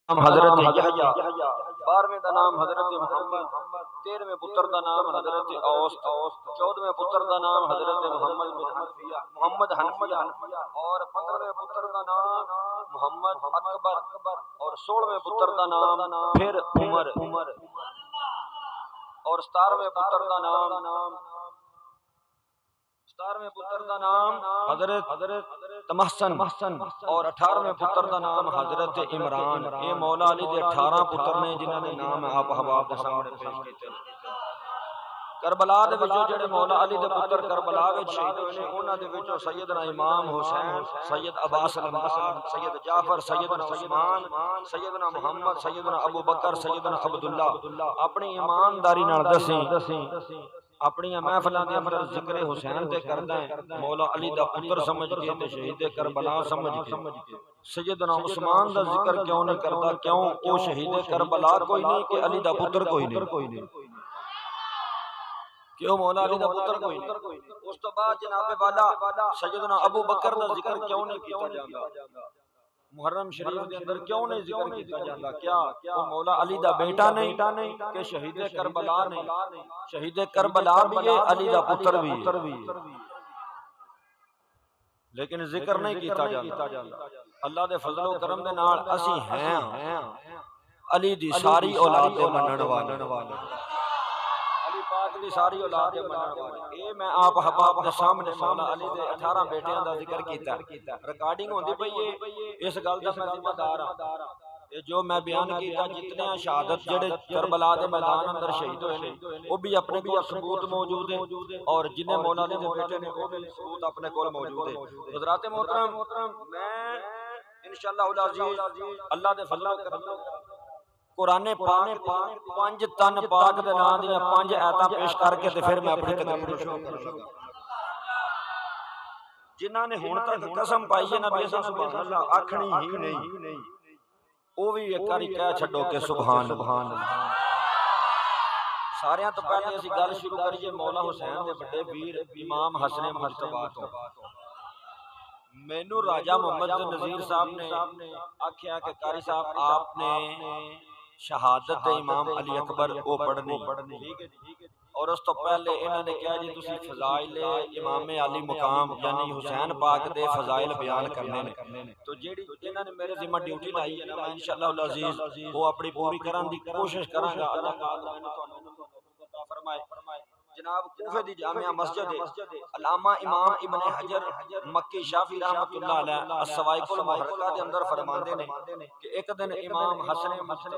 نام حضرت یحییٰ، 12ویں دا نام حضرت محمد، 13ویں پتر دا نام حضرت اوس، 14ویں پتر دا نام حضرت محمد حنفیہ اور 15ویں پتر دا نام محمد اکبر اور 16ویں پتر دا نام پھر عمر اور 17ویں پتر دا نام حضرت تمحسن اور 18ویں پتر دا نام حضرت عمران۔ یہ مولا علی دے 18 پتر نے جنہاں دے نام آپ احباب دے سامنے پیش کیتے۔ کربلا دے وچوں جڑے مولا علی دے پتر کربلا وچ شہید ہوئے نے انہاں دے وچوں سیدنا امام حسین، سید عباس العباس، سید جعفر، سیدنا عثمان، سیدنا محمد، سیدنا ابو بکر، سیدنا عبداللہ اپنی ایمانداری نال دسیں اپنی محفلاں دے اندر ذکر حسین تے کردا ہے مولا علی دا پتر سمجھ کے تے شہید کربلا سمجھ کے سیدنا عثمان دا ذکر کیوں نہیں کردا؟ کیوں او شہید کربلا کوئی نہیں کہ علی دا پتر کوئی نہیں؟ کیوں مولا علی دا پتر کوئی نہیں؟ اس تو بعد جناب والا سیدنا ابو بکر دا ذکر کیوں نہیں کیتا جاندا؟ محرم شریف دے اندر کیوں نہیں ذکر کیتا جاندا؟ کیا وہ مولا علی دا بیٹا نہیں کہ شہید کربلا نہیں؟ شہید کربلا بھی ہے، علی دا پتر بھی ہے، لیکن ذکر نہیں کیتا جاندا۔ اللہ دے فضل و کرم دے نال اسی ہیں علی دی ساری اولاد دے منن والے، علی پاک دی ساری اولاد دے منن والے۔ اے میں آپ احباب دے سامنے مولا علی دے 18 بیٹیاں دا ذکر کیتا، ریکارڈنگ ہوندی پئی ہے، اس گل دا میں ذمہ دار ہاں۔ یہ جو میں بیان کیتا جتنے شہادت جڑے کربلا دے میدان اندر شہید ہوئے نے وہ بھی اپنے کول ثبوت موجود ہے، اور جنہیں مولا علی دے بیٹے نے وہ بھی ثبوت اپنے کول موجود ہے۔ حضرات محترم، میں انشاءاللہ العزیز اللہ دے فضل و کرم قرآن پاک 5 تن پاک دے نام دیاں 5 آیتاں پیش کر کے تے پھر میں اپنی تقریر شروع کروں گا۔ جنہاں نے ہن تک قسم پائی ہے نبی سبحان اللہ آکھنی ہی نہیں، وہ بھی ایک بار کہہ چھڈو کہ سبحان اللہ۔ ساریاں تو پہلے اسی گل شروع کریے مولا حسین دے بڑے ویر امام حسن مجتبی تو۔ مینوں راجہ محمد نذیر صاحب نے آکھیا کہ قاری صاحب آپ نے شہادت امام علی اکبر وہ پڑھنی، اور اس تو پہلے انہوں نے کہا جی تسی فضائل امام علی مقام یعنی حسین پاک دے فضائل بیان کرنے نے، تو جیڑی انہوں نے میرے ذمہ ڈیوٹی لائی ہے نا میں انشاءاللہ العزیز وہ اپنی پوری کرن دی کوشش کراں گا۔ اللہ تعالیٰ انہوں عطا فرمائے۔ جناب کوفے دی جامعہ مسجد علامہ امام ابن حجر مکی شافی رحمۃ اللہ علیہ السوائق المحرقہ دے اندر فرماندے نے کہ ایک دن امام حسن مجتبی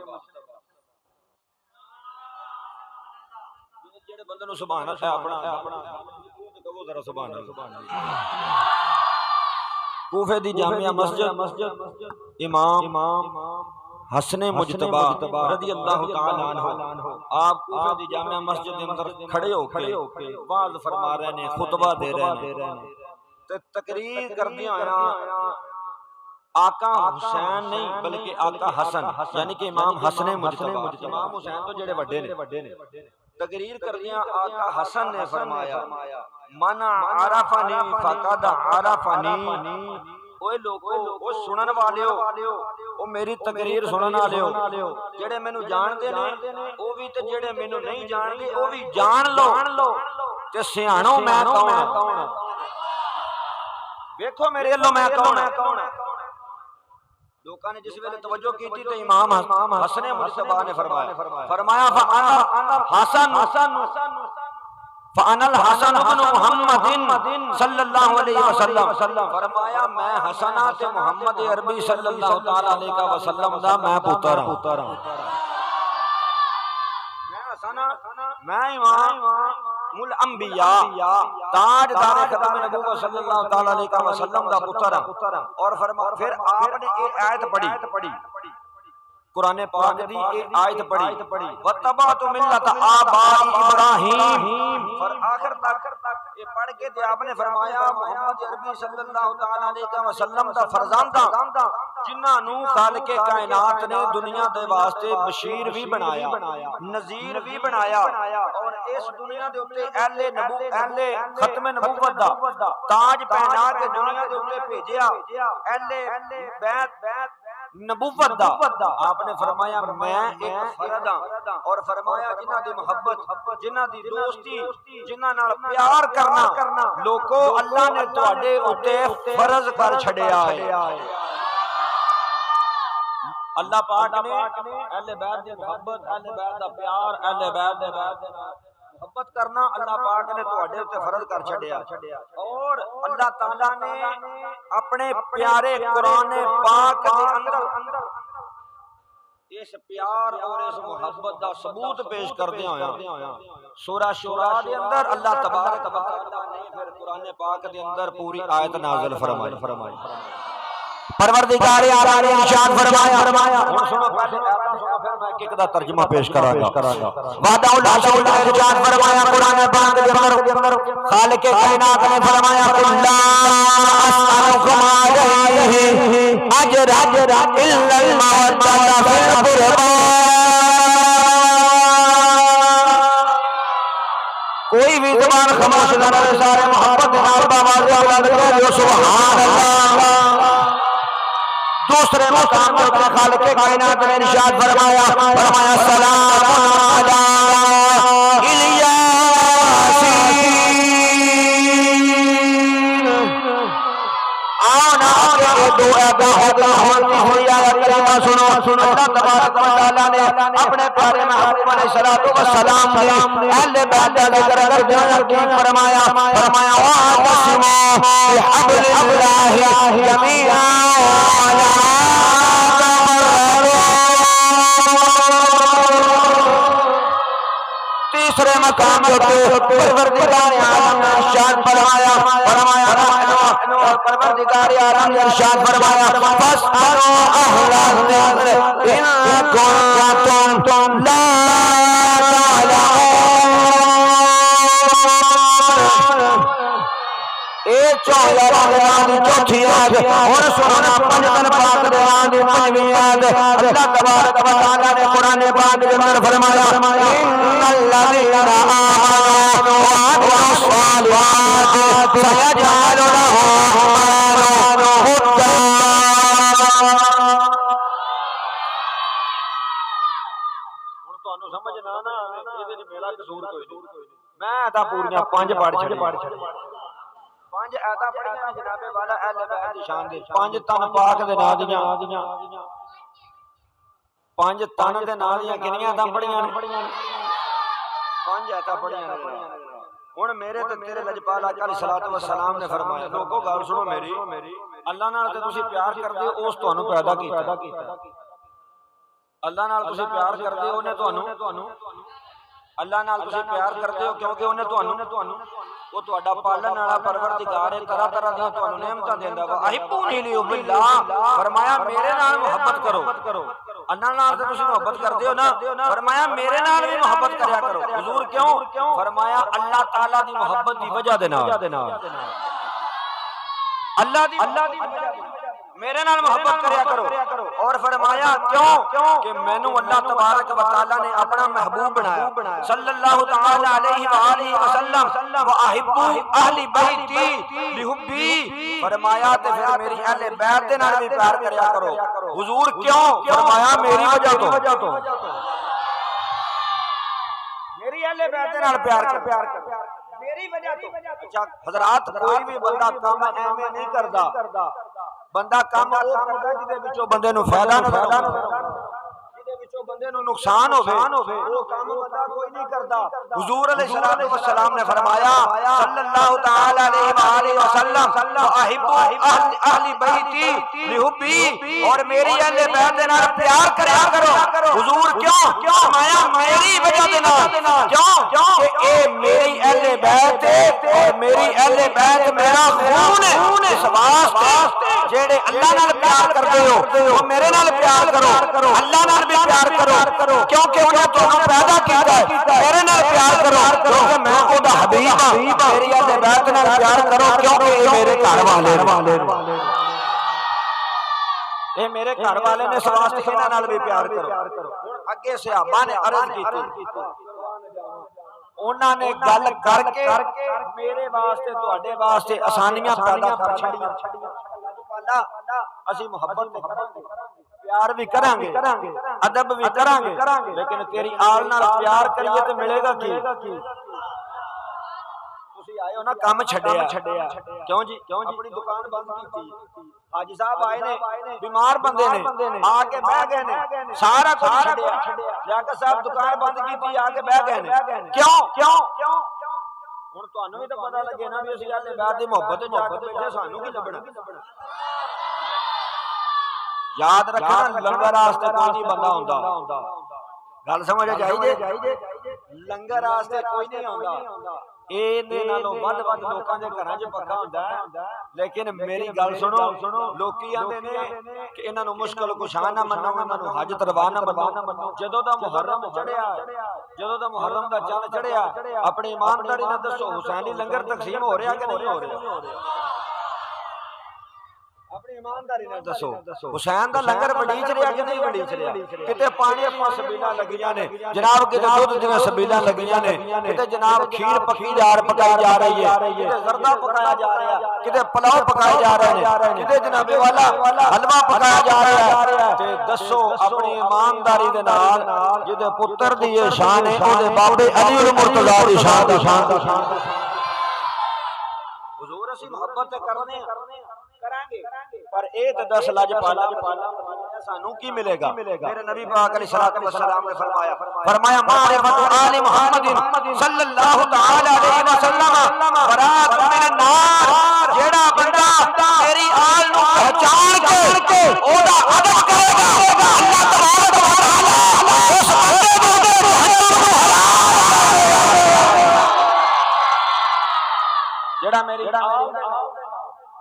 جڑے بندے نو سبحان اللہ اپنا کہو ذرا سبحان اللہ۔ کوفے دی جامعہ مسجد امام حسن مجتبی رضی اللہ تعالی عنہ آپ کوفے دی جامعہ مسجد دے اندر کھڑے ہو کے واعظ فرما رہے نے، خطبہ دے رہے نے تے تقریر کردیاں آقا حسین نہیں بلکہ آقا حسن یعنی کہ امام حسن مجتبی، امام حسین تو جڑے بڑے نے، تقریر کردیاں آقا حسن نے فرمایا من عرفنی فقد عرفنی۔ اوے لوگو او سنن والیو او میری تقریر سنن والیو جڑے مینوں جان دے نے او بھی تے جڑے مینوں نہیں جان دے او بھی جان لو تے سیاںو میں کون؟ ویکھو میرے اللہ میں کون؟ لوکاں نے جس ویلے توجہ کی تھی تو امام حسن مجتبی نے فرمایا فَأَنَا الْحَسَنُ بْنُ مُحَمَّدٍ صلی اللہ علیہ وسلم، فرمایا میں حسنات محمد عربی صلی اللہ تعالی علیہ وسلم دا میں پتر ہوں، میں امام الانبیاء تاجدار ختم نبوت صلی اللہ تعالی علیہ وسلم دا پتر ہوں۔ اور فرمایا پھر آپ نے ایک آیت پڑھی قرآن پاک دی ایک آیت پڑھی وَاتَّبَعْتُ مِلَّةَ آبَاءِ إِبْرَاہِیم، اور آخر تک یہ پڑھ کے تے آپ نے فرمایا محمد عربی صلی اللہ تعالی علیہ وسلم دا فرزاندا جنہاں نو خالق کائنات نے دنیا دے واسطے بشیر بھی بنایا، نذیر بھی بنایا، اور اس دنیا دے اوتے اہل ختم نبوت دا تاج پہنا کے دنیا دے اوتے بھیجیا، اہل بیت نبوت دا آپ نے فرمایا میں ایک فرد ہاں اور فرمایا جنہ دی محبت جنہ دی دوستی جنہ نال پیار کرنا لوگو اللہ نے تواڈے اُتے فرض کر چھڈیا ہے اللہ پاک نے اہل بیت دی محبت اہل بیت دا پیار اہل بیت دے محبت کرنا اللہ پاک نے تواڈے تے فرض کر چھڈیا اور اللہ تعالی نے اپنے پیارے قرآن پاک دے اندر اس پیار اور اس محبت دا ثبوت پیش کردے ہویا سورہ شورا دے اندر اللہ تبارک و تعالی نے پھر قرآن پاک دے اندر پوری آیت نازل فرمائی پروردگار عالم نے ارشاد فرمایا ہن سنو پہلے آیت سنو پھر میں ایک دا ترجمہ پیش کراں گا وعدہ اللہ شاء ارشاد فرمایا قرآن پاک دے اندر خالق کائنات نے فرمایا لا اسالکم علیہ اجر الا المودۃ فی القربى کوئی بھی زبان خاموش نہ رہے سارے محبت نال باواز اولاد کرو سبحان اللہ دوسرے مقام پر خالق کائنات نے ارشاد فرمایا سلام علی الیاسین آنا کے دو ایبا ہوتا ہوتی ہوئی آیا کریمہ سنو اللہ تبارک و تعالیٰ نے اپنے پیارے محبوب علیہ السلام نے اہل بیت کا ذکر کر دیا کی فرمایا وَاعْتَصِمُوا بِحَبْلِ اللَّهِ جَمِيعًا تیسرے مقام پر پروردگار عالم نے ارشاد فرمایا پروردگار عالم نے ارشاد فرمایا فَاسْأَلُوا أَهْلَ الذِّكْرِ إِن كُنتُمْ لَا تَعْلَمُونَ ایک چوہیا رمضان دی چوتھی آیت اور سونا پنجتن پاک دیوان دی پنجویں آیت اللہ تبارک و تعالی نے قرآن پاک کے اندر فرمایا ان الذین آمنوا وعملوا الصالحات سيجعل لهم ودا ہن تانوں سمجھ نہ آنا اے وچ میرا قصور کوئی نہیں میں تا پوریاں پانچ پڑھ چھڑی پانچ آیتاں پڑھیاں جناب والا اہل بیت دی شان دے پانچ تن پاک دے نام دیاں پانچ تن دے نام دیاں کنیاں تاں پڑھیاں پانچ آیتاں پڑھیاں ہن میرے تے تیرے لجپال آقا علیہ الصلوۃ والسلام نے فرمایا لوگو گل سنو میری اللہ نال تے تسی پیار کردے ہو اس تانوں پیدا کیتا اللہ نال تسی پیار کردے ہو اونے تانوں اللہ نال تسی پیار کردے ہو کیونکہ اونے تانوں وہ تہاڈا پالن والا پروردگار ہے طرح طرح دی تانوں نعمتاں دیندا وا احبونی لحب اللہ فرمایا میرے نال محبت کرو اللہ نال تے تسی محبت کردے ہو نا فرمایا میرے نال بھی محبت کریا کرو حضور کیوں فرمایا اللہ تعالی دی محبت دی وجہ دے نال اللہ دی میرے نال محبت کریا کرو اور فرمایا کیوں کہ مینوں اللہ تبارک و تعالی نے اپنا محبوب بنایا صلی اللہ تعالی علیہ وآلہ وسلم واحبوا اہل بیتی لحبی فرمایا تے پھر میری اہل بیت دے نال بھی پیار کریا کرو حضور کیوں فرمایا میری وجہ تو میری اہل بیت دے نال پیار کر میری وجہ تو اچھا حضرات کوئی بھی بندہ کام ایویں نہیں کردا بندہ کام او کردا جدے وچوں بندے نوں فائدہ نہ جدے وچوں بندے نوں نقصان ہوے وہ کام بندہ کوئی نہیں کردا حضور علیہ الصلوۃ والسلام نے فرمایا صلی اللہ تعالی علیہ وآلہ وسلم احبوا اہل بیتی لحبی اور میری اہل بیت دے نال پیار کریا کرو حضور کیوں فرمایا میری وجہ دے نال کیوں کہ اے میری اہل بیت ہے اور میری اہل بیت میرا خون ہے اس واسطے جیڑے اللہ نال پیار کردے ہو وہ میرے نال پیار کرو اللہ نال بھی پیار کرو کیونکہ انہیں تانوں پیدا کیتا ہے میرے نال پیار کرو کیونکہ میں او دا حبیب ہاں میری اہل بیت نال پیار کرو کیونکہ اے میرے گھر والے اے میرے گھر والے نے اس واسطے انہاں نال بھی پیار کرو اگے صحابہ نے عرض کیتی انہاں نے گل کر کے میرے واسطے تواڈے واسطے آسانیاں پیدا کر چھڑیاں اسی محبت تے پیار بھی کریں گے ادب بھی کریں گے لیکن تیری آل نال پیار کریے تو ملے گا کی تسی آئے ہو نا کام چھڈیا کیوں جی اپنی دکان بند کی حاجی صاحب آئے نے بیمار بندے نے آ کے بہ گئے نے سارا کچھ چھڈیا لیاقت صاحب دکان بند کی آ کے بہ گئے نے کیوں ہن تانوں بھی تو پتہ لگے نا بھی اسی اہل بیت دی محبت جا کے بیٹھے سانوں کی لبنا یاد رکھنا لنگر واسطے کوئی نہیں بندہ ہوندا گل سمجھ آئی جے لنگر واسطے کوئی نہیں ہوندا اینے نالوں ود لوکاں دے گھراں وچ پکا ہوندا ہے لیکن میری گل سنو لوکی آندے نے کہ انہاں نوں مشکل کشا نہ منو انہاں نوں حج تروا نہ منو جدوں دا محرم چڑھیا جدوں دا محرم دا چند چڑھیا اپنی ایمانداری نال دسو حسینی لنگر تقسیم ہو رہا کہ نہیں ہو رہا اپنی ایمانداری نال دسو حسین دا لنگر بڑیچ رہا کہ نہیں بڑیچ رہا کتے پانی اپنا سبیلاں لگیاں نے جناب کتے دودھ دیاں سبیلاں لگیاں نے کتے جناب کھیر پکی پکائی جا رہی ہے کتے زردہ پکایا جا رہا ہے کتے پلاؤ پکائے جا رہے ہیں کتے جناب والا حلوہ پکایا جا رہا ہے تے دسو اپنی ایمانداری دے نال جدے پتر دی یہ شان ہے اودے بابے علی المرتضی دی شان حضور اسی محبت کرنے پر ایک دس لج پالا سانوں کی ملے گا میرے نبی پاک علیہ الصلوۃ والسلام نے فرمایا معرفت آل محمد صلی اللہ تعالی علیہ وسلم برات من النار جیڑا بندہ میری آل نو پہچان کے او دا ادب کرے گا اللہ تبارک و تعالی اس بندے نو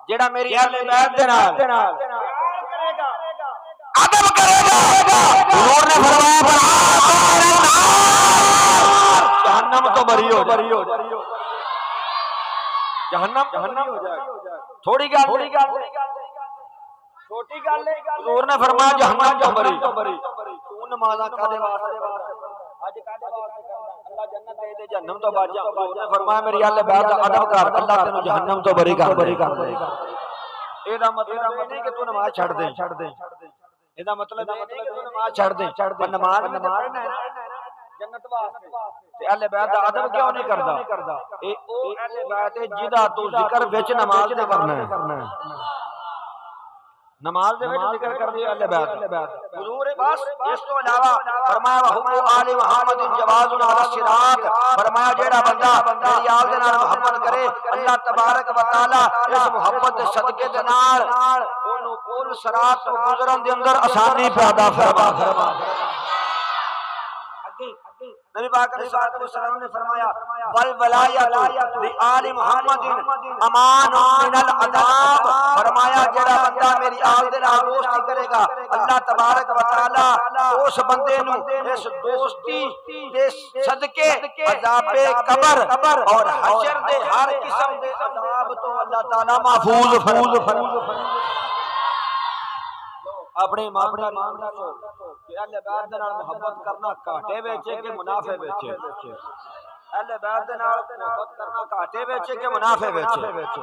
جیڑا میری اہل بیت دے نال ادب کرے گا حضور نے فرمایا جہنم تو بری ہو جائے جہنم ہو جائے تھوڑی گل چھوٹی گل حضور نے فرمایا جہنم تو بری تو نمازاں کدے واسطے اج کدے واسطے اللہ جنت دے دے جہنم تو بچ جا حضور نے فرمایا میری اہل بیت دا ادب کر اللہ تینوں جہنم تو بری کر دے گا اے دا مطلب نہیں کہ تو نماز چھڑ دے اے دا مطلب نہیں کہ تو نماز چھڑ دے پر نماز پڑھنا ہے جنت واسطے تے اہل بیت دا ادب کیوں نہیں کردا اے او اہل بیت جدا تو ذکر وچ نماز تے کرنا ہے نماز دے وچ ذکر کر دی اہل بیت حضور بس اس تو علاوہ فرمایا حب آل محمد جواز علی الصراط فرمایا جیڑا بندہ میری آل دے نال محبت کرے اللہ تبارک و تعالی اس محبت دے صدقے دے نال اونوں پل صراط تو گزرن دے اندر آسانی پیدا فرما نبی پاک علیہ الصلوۃ والسلام نے فرمایا والولایۃ لآل محمد امان من العذاب فرمایا جڑا بندہ میری آل دے نال دوستی کرے گا اللہ تبارک و تعالی اس بندے نو اس دوستی دے صدقے عذاب قبر اور حشر دے ہر قسم دے عذاب تو اللہ تعالی محفوظ اپنے امام دا نام رکھو کہ اہل بیت دے نال محبت کرنا گھاٹے وچ کہ منافع وچ اہل بیت دے نال محبت کرنا گھاٹے وچ کہ منافع وچ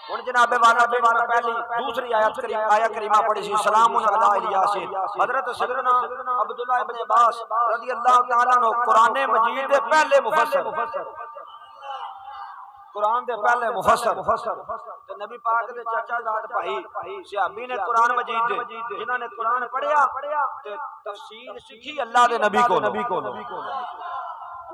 ہن جناب والا بے معنی پہلی دوسری آیت کریمہ پڑھی سی سلام علی الیاسین حضرت سیدنا عبداللہ ابن عباس رضی اللہ تعالی عنہ قرآن مجید دے پہلے مفسر قرآن دے پہلے مفسر تے نبی پاک دے چاچا زاد بھائی صحابی نے قرآن مجید دے جنہاں نے قرآن پڑھیا تے تفسیر سیکھی اللہ دے نبی کو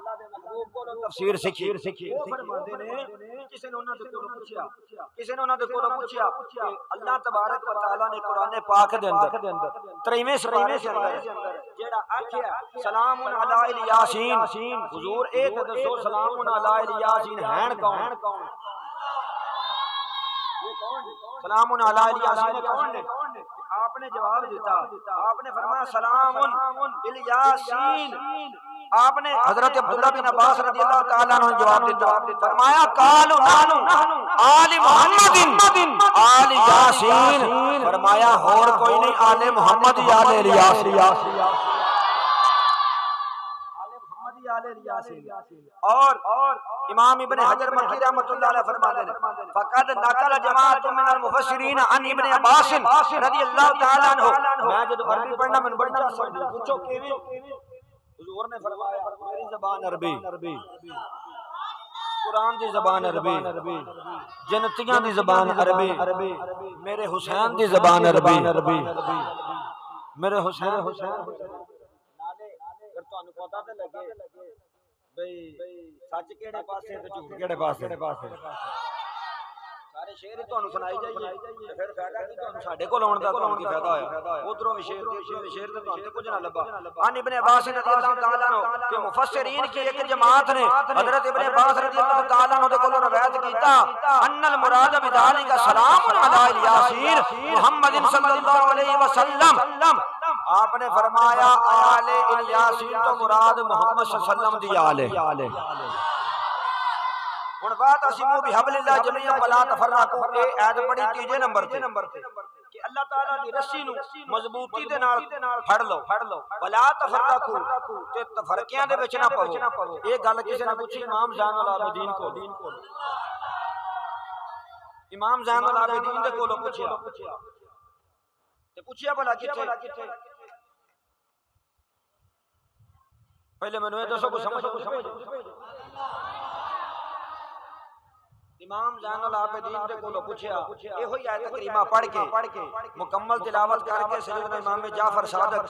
اللہ دے محبوب کو تفسیر سیکھی وہ فرماندے نے کسی نے انہاں دے کولوں پوچھیا کہ اللہ تبارک و تعالی نے قرآن پاک دے اندر 23ویں سپارے دے اندر جیڑا آکھیا سلام علی الیاسین حضور اے تے دسو سلام علی الیاسین ہیں کون سلام علی الیاسین کون نے آپ نے جواب دیتا آپ نے فرمایا سلام الیاسین آپ نے حضرت عبداللہ بن عباس رضی اللہ تعالیٰ عنہ جواب دیتا فرمایا قالوا نحن آل محمد آل یاسین فرمایا اور کوئی نہیں آل محمد آل الیاس آل اور امام ابن حجر مکی رحمۃ اللہ علیہ فرماتے ہیں فقد نقل جماعت من المفسرین عن ابن عباس رضی اللہ تعالی عنہ. میں جب عربی پڑھنا میں بڑی چاہ سمجھ پوچھو کیویں حضور نے فرمایا میری زبان عربی، قرآن دی زبان عربی، جنتیاں دی زبان عربی، میرے حسین دی زبان عربی، میرے حسین نالے اگر تانوں پتہ تے لگے بھئی سچ کیڑے پاسے تے جھوٹ کیڑے پاسے سارے شعر تانوں سنائی جائیے تے پھر فائدہ کی تانوں ساڈے کول آਉਣ دا تانوں کی فائدہ ہویا ادھروں بھی شعر تے شعر تے تانوں کچھ نہ لبا. ان ابن عباس رضی اللہ تعالی عنہ کہ مفسرین کی ایک جماعت نے حضرت ابن عباس رضی اللہ تعالی عنہ دے کول روایت کیتا ان المراد بذلک سلام علی الیاسین محمد صلی اللہ علیہ وسلم. آپ نے فرمایا آل الیاسین تو مراد محمد صلی اللہ علیہ وسلم دی آل ہے. ہن بات اسمو بحبل اللہ جميعا ولا تفرقوا. اے ایت پڑھی تیجے نمبر تے کہ اللہ تعالیٰ دی رسی نو مضبوطی دے نال پھڑ لو ولا تفرقوا تے تفرقیاں دے وچ نہ پو. اے گل کسے نے پوچھی امام زین العابدین کو. امام زین العابدین دے کولوں پوچھیا تے پوچھیا بھلا کتھے پہلے مینوں اے دسو کوئی سمجھ امام زین العابدین دے کولوں پوچھیا ایہو ہی آیت کریمہ پڑھ کے مکمل تلاوت کر کے سیدنا امام جعفر صادق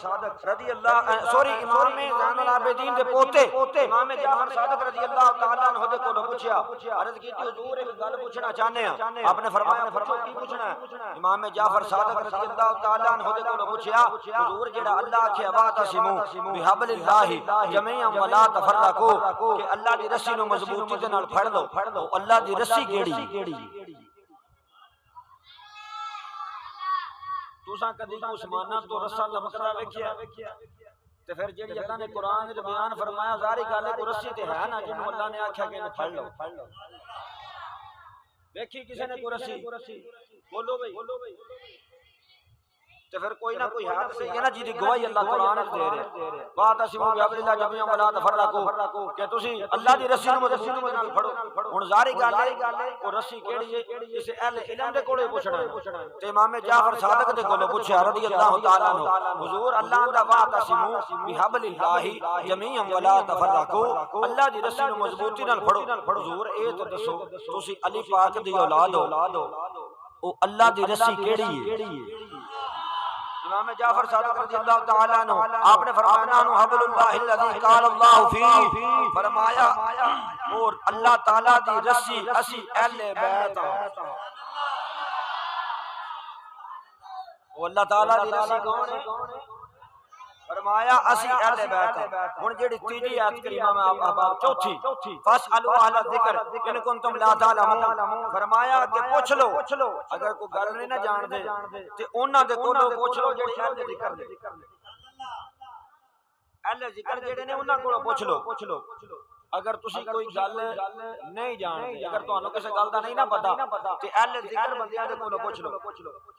رضی اللہ سوری امام زین العابدین دے پوتے امام جعفر صادق رضی اللہ تعالی عنہ دے کولوں پوچھیا عرض کیتی حضور ایک گل پوچھنا چاہنے ہیں. آپ نے فرمایا پوچھو کی پوچھنا ہے. امام جعفر صادق رضی اللہ تعالی عنہ دے کولوں پوچھیا حضور جڑا اللہ آکھے واعتصموا بحبل اللہ جميعا ولا تفرقوا کہ اللہ دی رسی نو مضبوطی دے نال پھڑ لو. اللہ دی رسی کیڑی تساں کدی عثمانہ تو رسا لمکدا ویکھیا تے پھر جڑی اللہ نے قرآن وچ بیان فرمایا ظاہری گل ہے کوئی رسی تے ہے نا جنوں اللہ نے آکھیا کہ پھڑ لو. ویکھی کسے نے کوئی رسی بولو بھائی تے پھر کوئی نہ کوئی ہے تے یہ نا جی دی گواہی اللہ قرآن وچ دے رہا ہے بات اسمو بحبل اللہ جميعا ولا تفرقوا کہ تسی اللہ دی رسی نو مضبوطی نال پھڑو. ہن ظاہری گل ہے او رسی کیڑی ہے اسے اہل علم دے کولے پوچھنا تے امام جعفر صادق دے کولے پوچھیا رضی اللہ تعالی عنہ حضور اللہ دا بات اسمو بحبل اللہ جميعا ولا تفرقوا اللہ دی رسی نو مضبوطی نال پھڑو. حضور اے تے دسو تسی علی پاک دی اولاد ہو او اللہ دی رسی کیڑی ہے. امام جعفر صادق رضی اللہ تعالی عنہ آپ نے فرمایا نحن حبل اللہ الذی قال اللہ فی فرمایا اور اللہ تعالی دی رسی اسی اہل بیت وہ اللہ تعالی دی رسی کون ہے فرمایا اسی اہل بیت. ہن جڑی تیجی آیت کریمہ میں آپ چوتھی فاسالوا اہل الذکر ان کنتم لا تعلمون فرمایا کہ پوچھ لو اگر کوئی گل نہیں نہ جان دے تے انہاں دے کولوں پوچھ لو جڑے اہل ذکر نے. اہل ذکر جڑے نے انہاں کولوں پوچھ لو اگر تسی کوئی گل نہیں جانتے اگر تانوں کسے گل دا نہیں نہ پتہ تے اہل ذکر بندیاں دے کولوں پوچھ لو.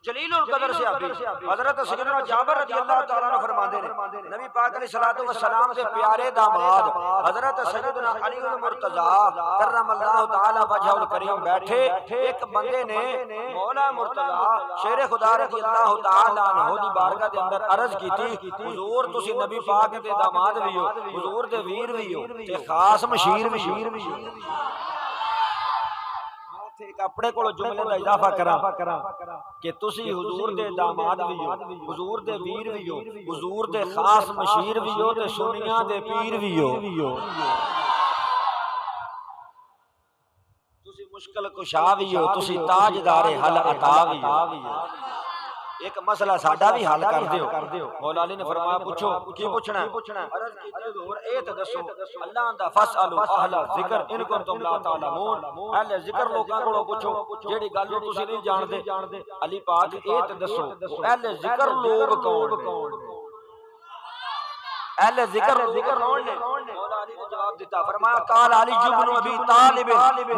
جلیل القدر صحابی حضرت سیدنا جابر رضی اللہ تعالی عنہ فرماندے نے نبی پاک علیہ الصلوۃ والسلام دے پیارے داماد حضرت سیدنا علی المرتضی کرم اللہ تعالی وجہہ الکریم بیٹھے ایک بندے نے مولا مرتضی شیر خدا رضی اللہ تعالی عنہ دی بارگاہ دے اندر عرض کیتی حضور تسی نبی پاک دے داماد وی ہو حضور دے ویر وی ہو تے خاص مشیر بھی ایک اپنے کو جملے دا اضافہ کرا کہ تسی حضور دے داماد بھی ہو حضور دے ویر بھی ہو حضور دے خاص مشیر بھی ہو تے سنیاں دے پیر بھی ہو. تسی مشکل کشا بھی ہو تسی تاجدار حل عطا بھی ہو. ایک مسئلہ ساڈا بھی حل کر دیو. مولا علی نے فرمایا پوچھو کی پوچھنا ہے. عرض کیتی حضور اے تے دسو اللہ دا فاسالوا اہل ذکر ان کنتم لا تعلمون اہل ذکر لوکاں کولوں پوچھو جیڑی گل تسی نہیں جاندے. علی پاک اے تے دسو اہل ذکر لوگ کون نے اہل ذکر کون نے. مولا علی نے جواب دیتا فرمایا قال علی بن ابی طالب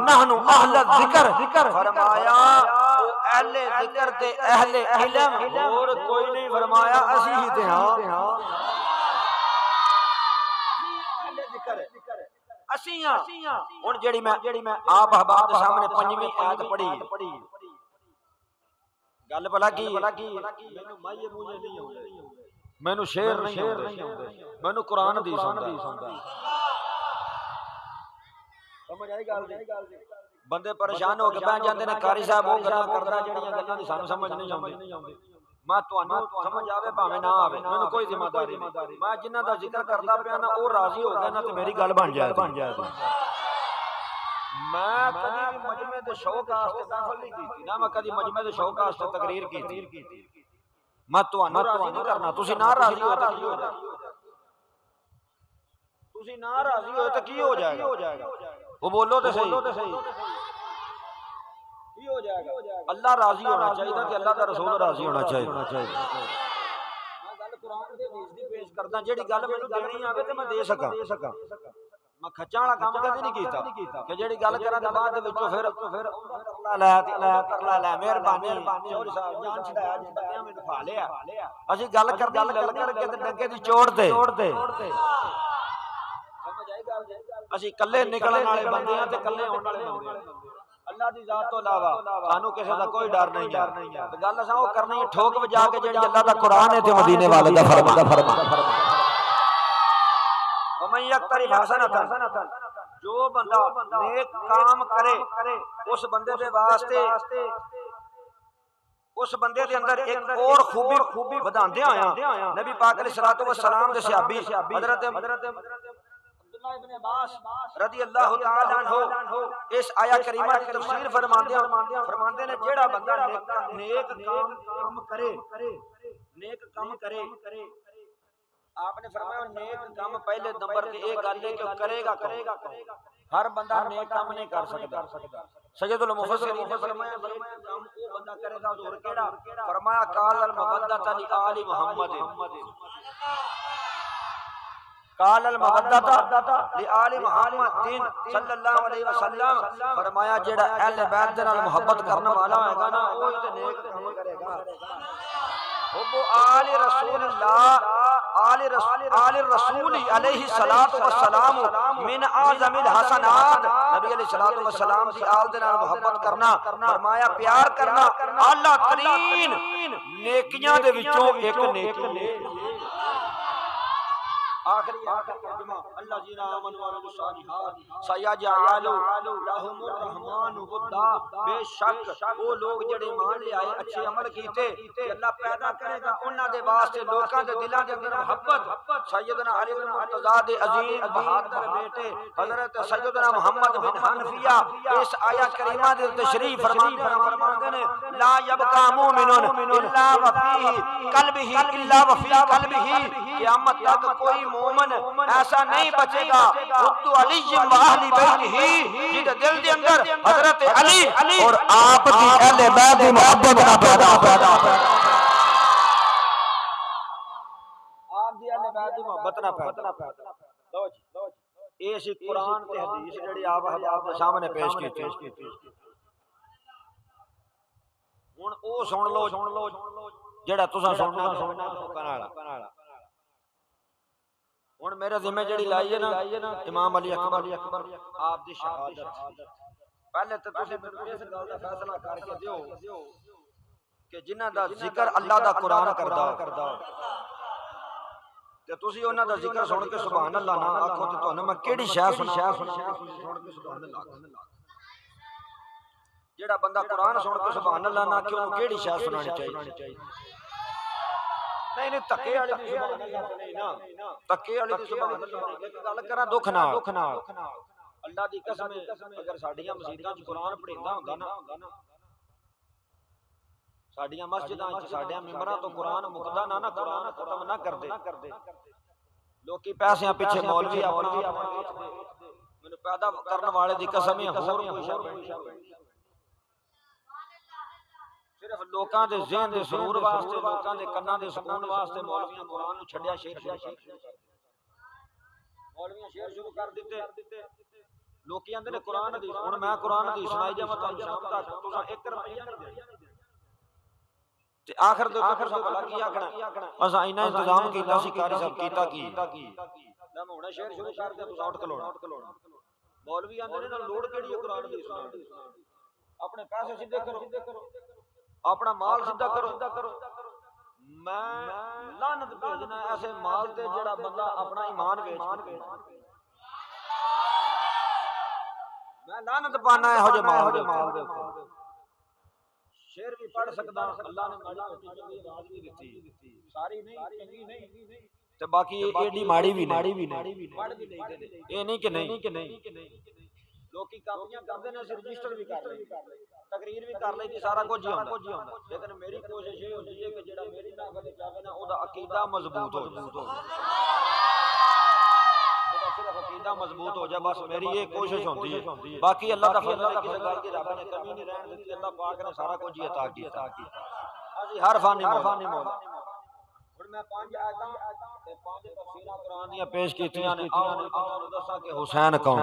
نحن اہل الذکر فرمایا اہل ذکر تے اہل علم اور کوئی نہیں فرمایا اسی ہی تے ہاں. ہاں ہن جڑی میں آپ احباب دے سامنے پنجویں آیت پڑھی گل بلا کی مینوں مائے مجھے نہیں آਉਂدا مینوں شعر نہیں آਉਂدا مینوں قرآن حدیث آوندا سمجھ آئی گل دی بندے پریشان ہو کے بیٹھ جاندے نے قاری صاحب وہ گلاں کردا جڑیاں گلاں دی سانوں سمجھ نہیں آوندی میں تانوں سمجھ آوے بھاویں نہ آوے مینوں کوئی ذمہ داری نہیں میں جنہاں دا ذکر کردا پیا نا او راضی ہو گئے نا تے میری گل بن جائے میں کدی بھی مجمع دے شوق واسطے محفل نہیں کیتی نہ میں کدی مجمع دے شوق واسطے تقریر کیتی میں تانوں راضی نہیں کرنا تسی نہ راضی ہو تے کی ہو جائے تسی نہ راضی ہو تے کی ہو جائے گا وہ بولو تے صحیح کی ہو جائے گا اللہ راضی ہونا چاہیے کہ اللہ دا رسول راضی ہونا چاہیے میں گل قرآن دے حدیث دی پیش کردا جیڑی گل مینوں دینی آوے تے میں دے سکاں میں کھچاں والا کام کدی نہیں کیتا کہ جیڑی گل کراں تے بعد وچوں پھر ترلا لے مہربانی چوری صاحب جان چھڈایا جس بندیاں مینوں کھا لیا اسی گل کر کے تے ڈنگے دی چوڑ تے سمجھ آئی گل اسی کلے نکلن والے بندے ہاں تے کلے ہون والے بندے اللہ دی ذات تو علاوہ سانو کسے دا کوئی ڈر نہیں ہے تے گل اساں او کرنی ہے ٹھوک وجا کے جیڑی اللہ دا قرآن ہے تے مدینے والے دا فرمان ومن یقترف حسنۃ جو بندہ نیک کام کرے اس بندے دے واسطے اس بندے دے اندر ایک اور خوبی وداندے آیا نبی پاک علیہ الصلوۃ والسلام دے صحابی حضرت عبداللہ ابن عباس رضی اللہ تعالی عنہ اس آیا کریمہ کی تفسیر فرماندے نے جیڑا بندہ نیک کام کرے آپ نے فرمایا نیک کام پہلے نمبر تے ایک گل ہے کہ کرے گا ہر بندہ نیک کام نہیں کر سکتا سید المفسرین نے فرمایا نیک کام وہ بندہ کرے گا اور کیڑا فرمایا قال المودۃ لآل محمد قال المودۃ لآل محمد صلی اللہ علیہ وسلم فرمایا جیڑا اہل بیت دے نال محبت کرنے والا ہوگا نا وہی تے نیک کام کرے گا حب آل رسول اللہ آل الرسول علیہ الصلوۃ والسلام من اعظم الحسنات نبی علیہ الصلوۃ والسلام کی آل دے نال محبت کرنا فرمایا پیار کرنا اعلی ترین نیکیاں دے وچوں ایک نیکی آخری ترجمہ الذین آمنوا وعملوا الصالحات سیجعل لهم الرحمن ودا بے شک وہ لوگ جڑے مان لے آئے اچھے عمل کیتے کہ اللہ پیدا کرے گا انہاں دے واسطے لوکاں دے دلاں دے اندر محبت سیدنا علی بن مرتضیٰ دے عظیم بہادر بیٹے حضرت سیدنا محمد بن حنفیہ اس آیت کریمہ دے تشریح فرماندے نے لا یبقى مومن الا وفی قلبہ قیامت تک کوئی مومن ایسا نہیں بچے گا خود علی و اہل بیت ہی جس دل دے اندر حضرت علی اور آپ کی اہل بیت کی محبت نہ پیدا آپ دی اہل بیت کی محبت نہ پیدا لو جی یہ سی قرآن تے حدیث جڑی آپ کے سامنے پیش کیتی ہن او سن لو جڑا تساں سننا والا ہن میرے ذمہ جڑی لائی ہے نا امام علی اکبر آپ دی شہادت پہلے تے تسی اس گل دا فیصلہ کر کے دیو کہ جنہاں دا ذکر اللہ دا قرآن کردا تے تسی انہاں دا ذکر سن کے سبحان اللہ نہ آکھو تے تانوں میں کیڑی شے سن کے سبحان اللہ جڑا بندہ قرآن سن کے سبحان اللہ نہ آکھے انہوں کیڑی شے سنانی چاہیے نہیں تکے والے دی سبحان اللہ تے نہیں نا تکے والے دی سبحان اللہ ایک گل کراں دکھ نال اللہ دی قسم اگر ساڈیاں مسجداں وچ قرآن پڑھیندا ہوندا نا ساڈیاں مسجداں وچ ساڈیاں ممبراں تو قرآن مکدا نہ قرآن ختم نہ کردے لوکی پیسیاں پیچھے مولوی اپنا مینوں پیدا کرن والے دی قسم ہے ہور کوئی شے صرف لوکاں دے ذہن دے سرور واسطے لوکاں دے کناں دے سکون واسطے مولویاں قرآن نوں چھڈیا شعر مولویاں شعر شروع کر دتے لوکی آندے نے قرآن دی ہن میں قرآن دی سنائی جاواں تانوں شام تک تساں 1 روپیہ نہیں دے تے آخر دے تساں بھلا کی آکھنا اساں اینا انتظام کیتا سی قاری صاحب کیتا کی میں ہن شعر شروع کر دے تساں اٹھ کھلونا مولوی آندے نے لوڑ کیڑی ہے قرآن دی اسلام دی؟ اپنے پیسے سیدھے کرو، اپنا مال سیدھا کرو۔ میں لعنت بھیجنا ایسے مال تے جڑا بندہ اپنا ایمان ویچ کے، میں لعنت پانا ہے ہو جے مال دے اوپر۔ شعر بھی پڑھ سکدا، اللہ نے ماڑی چنگی آواز بھی دتی، ساری نہیں چنگی نہیں تے باقی ایڈی ماڑی بھی نہیں، پڑھ بھی لئی دے، اے نہیں کہ نہیں۔ لوکی کاپیاں کردے نے، رجسٹر بھی کر لئی، تقریر بھی کر لئی، سارا کچھ ہی ہوندا، لیکن میری کوشش یہ ہوندی ہے کہ جڑا میری محفل وچ آوے نا او دا عقیدہ مضبوط ہو جائے، صرف عقیدہ مضبوط ہو جائے، بس میری یہ کوشش ہوندی ہے۔ باقی اللہ دا فضل ہے، کسی گل دی رب نے کمی نہیں رہن دتی، اللہ پاک نے سارا کچھ ہی عطا کیتا۔ اسی ہر فانی مولا۔ ہن میں 5 آیتاں تے 5 تفسیراں قرآن دیاں پیش کیتیاں نے، آؤ دساں کہ حسین کون؟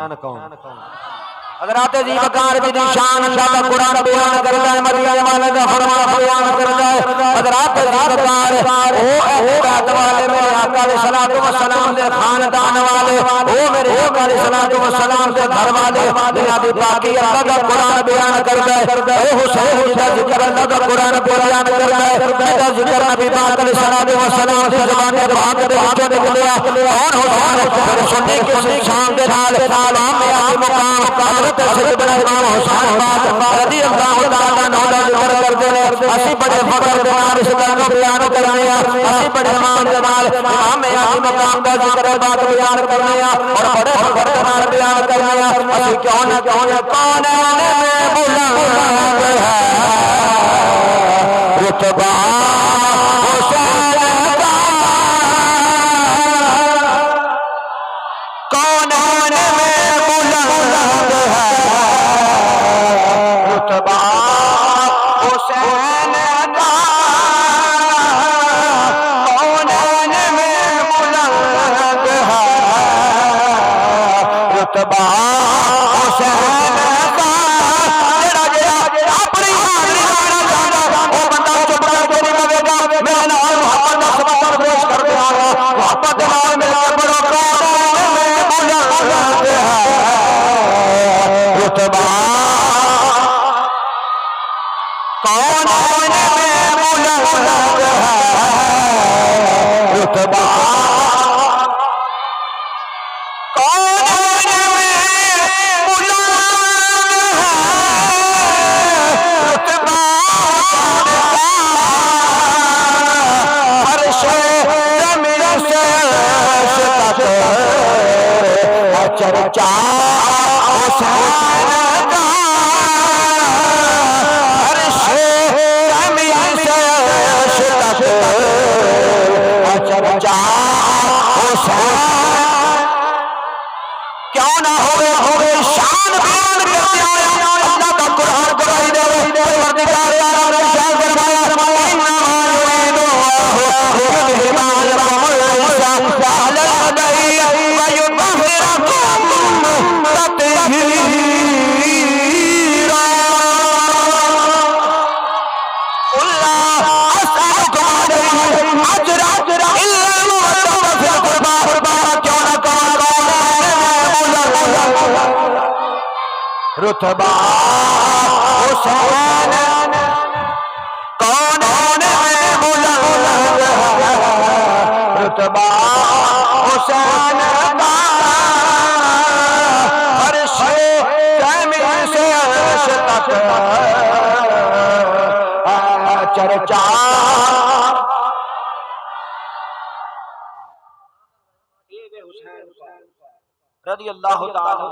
حضرات عزیز وقار دی شان اللہ کا قرآن بیان کرتا ہے، مریم والے کا فرمان بیان کرتا ہے۔ حضرات عزیز وقار او احتیاط والے میرے آقا علیہ الصلوۃ والسلام دے خاندان والے، او میرے آقا علیہ الصلوۃ والسلام دے گھر والے، جناب پاکی اللہ کا قرآن بیان کرتا ہے۔ اے حسین دا ذکر اللہ کا قرآن بیان کرتا ہے، دا ذکر نبی پاک علیہ الصلوۃ والسلام دی زبان پاک دے وچوں نکلیا۔ اور حسین سنی کس شان دے نال امام علی مقام سیدنا امام حسین پاک رضی اللہ تعالیٰ عنہ دا ذکر کرتے ہیں۔ اسی بڑے فخر دے نال اس گل نوں بیان کرنے ہیں، اسی بڑے ایمان دے نال امام علی مقام دا ذکر پاک بیان کرنے ہیں، اور بڑے فخر دے نال بیان کرنے ہیں۔ اسی کیوں نہ کون میں بلند ہے رتبہ حسین کا، کون میں بلند ہے رتبہ حسین کا، کونین میں بلند ہے رتبہ حسین کا۔ جڑا اپنی حاضری کرنا چاہتا وہ بندہ چپ کر کے نہیں رہے گا۔ میرے نال محمد کا سبق پیش کر دیا گا، محبت کے نال مل کے بڑا کونین میں بلند ہے رتبہ، کون میں بلند ہے رتبہ، کون میں بلند ہے رتبہ، عرش زمین سے عرش تک چرچا حسین کا، عرش زمین سے عرش تک چرچا حسین، کیوں نہ ہوئے شان بیان کرتے آیا اللہ کا قرآن کرائی دے پروردگار عالم نے شان فرمایا انما یرید اللہ یذهب عنکم اہل البدع ویطہرکم تطہیرا۔ قل لا اسألکم علیہ اجرا الا المودۃ فی القربى، کیوں نہ رتبہ حسین کون میں بلند ہے رتبہ حسین کا، عرش زمین سے عرش تک چرچا۔ رضی اللہ تعالی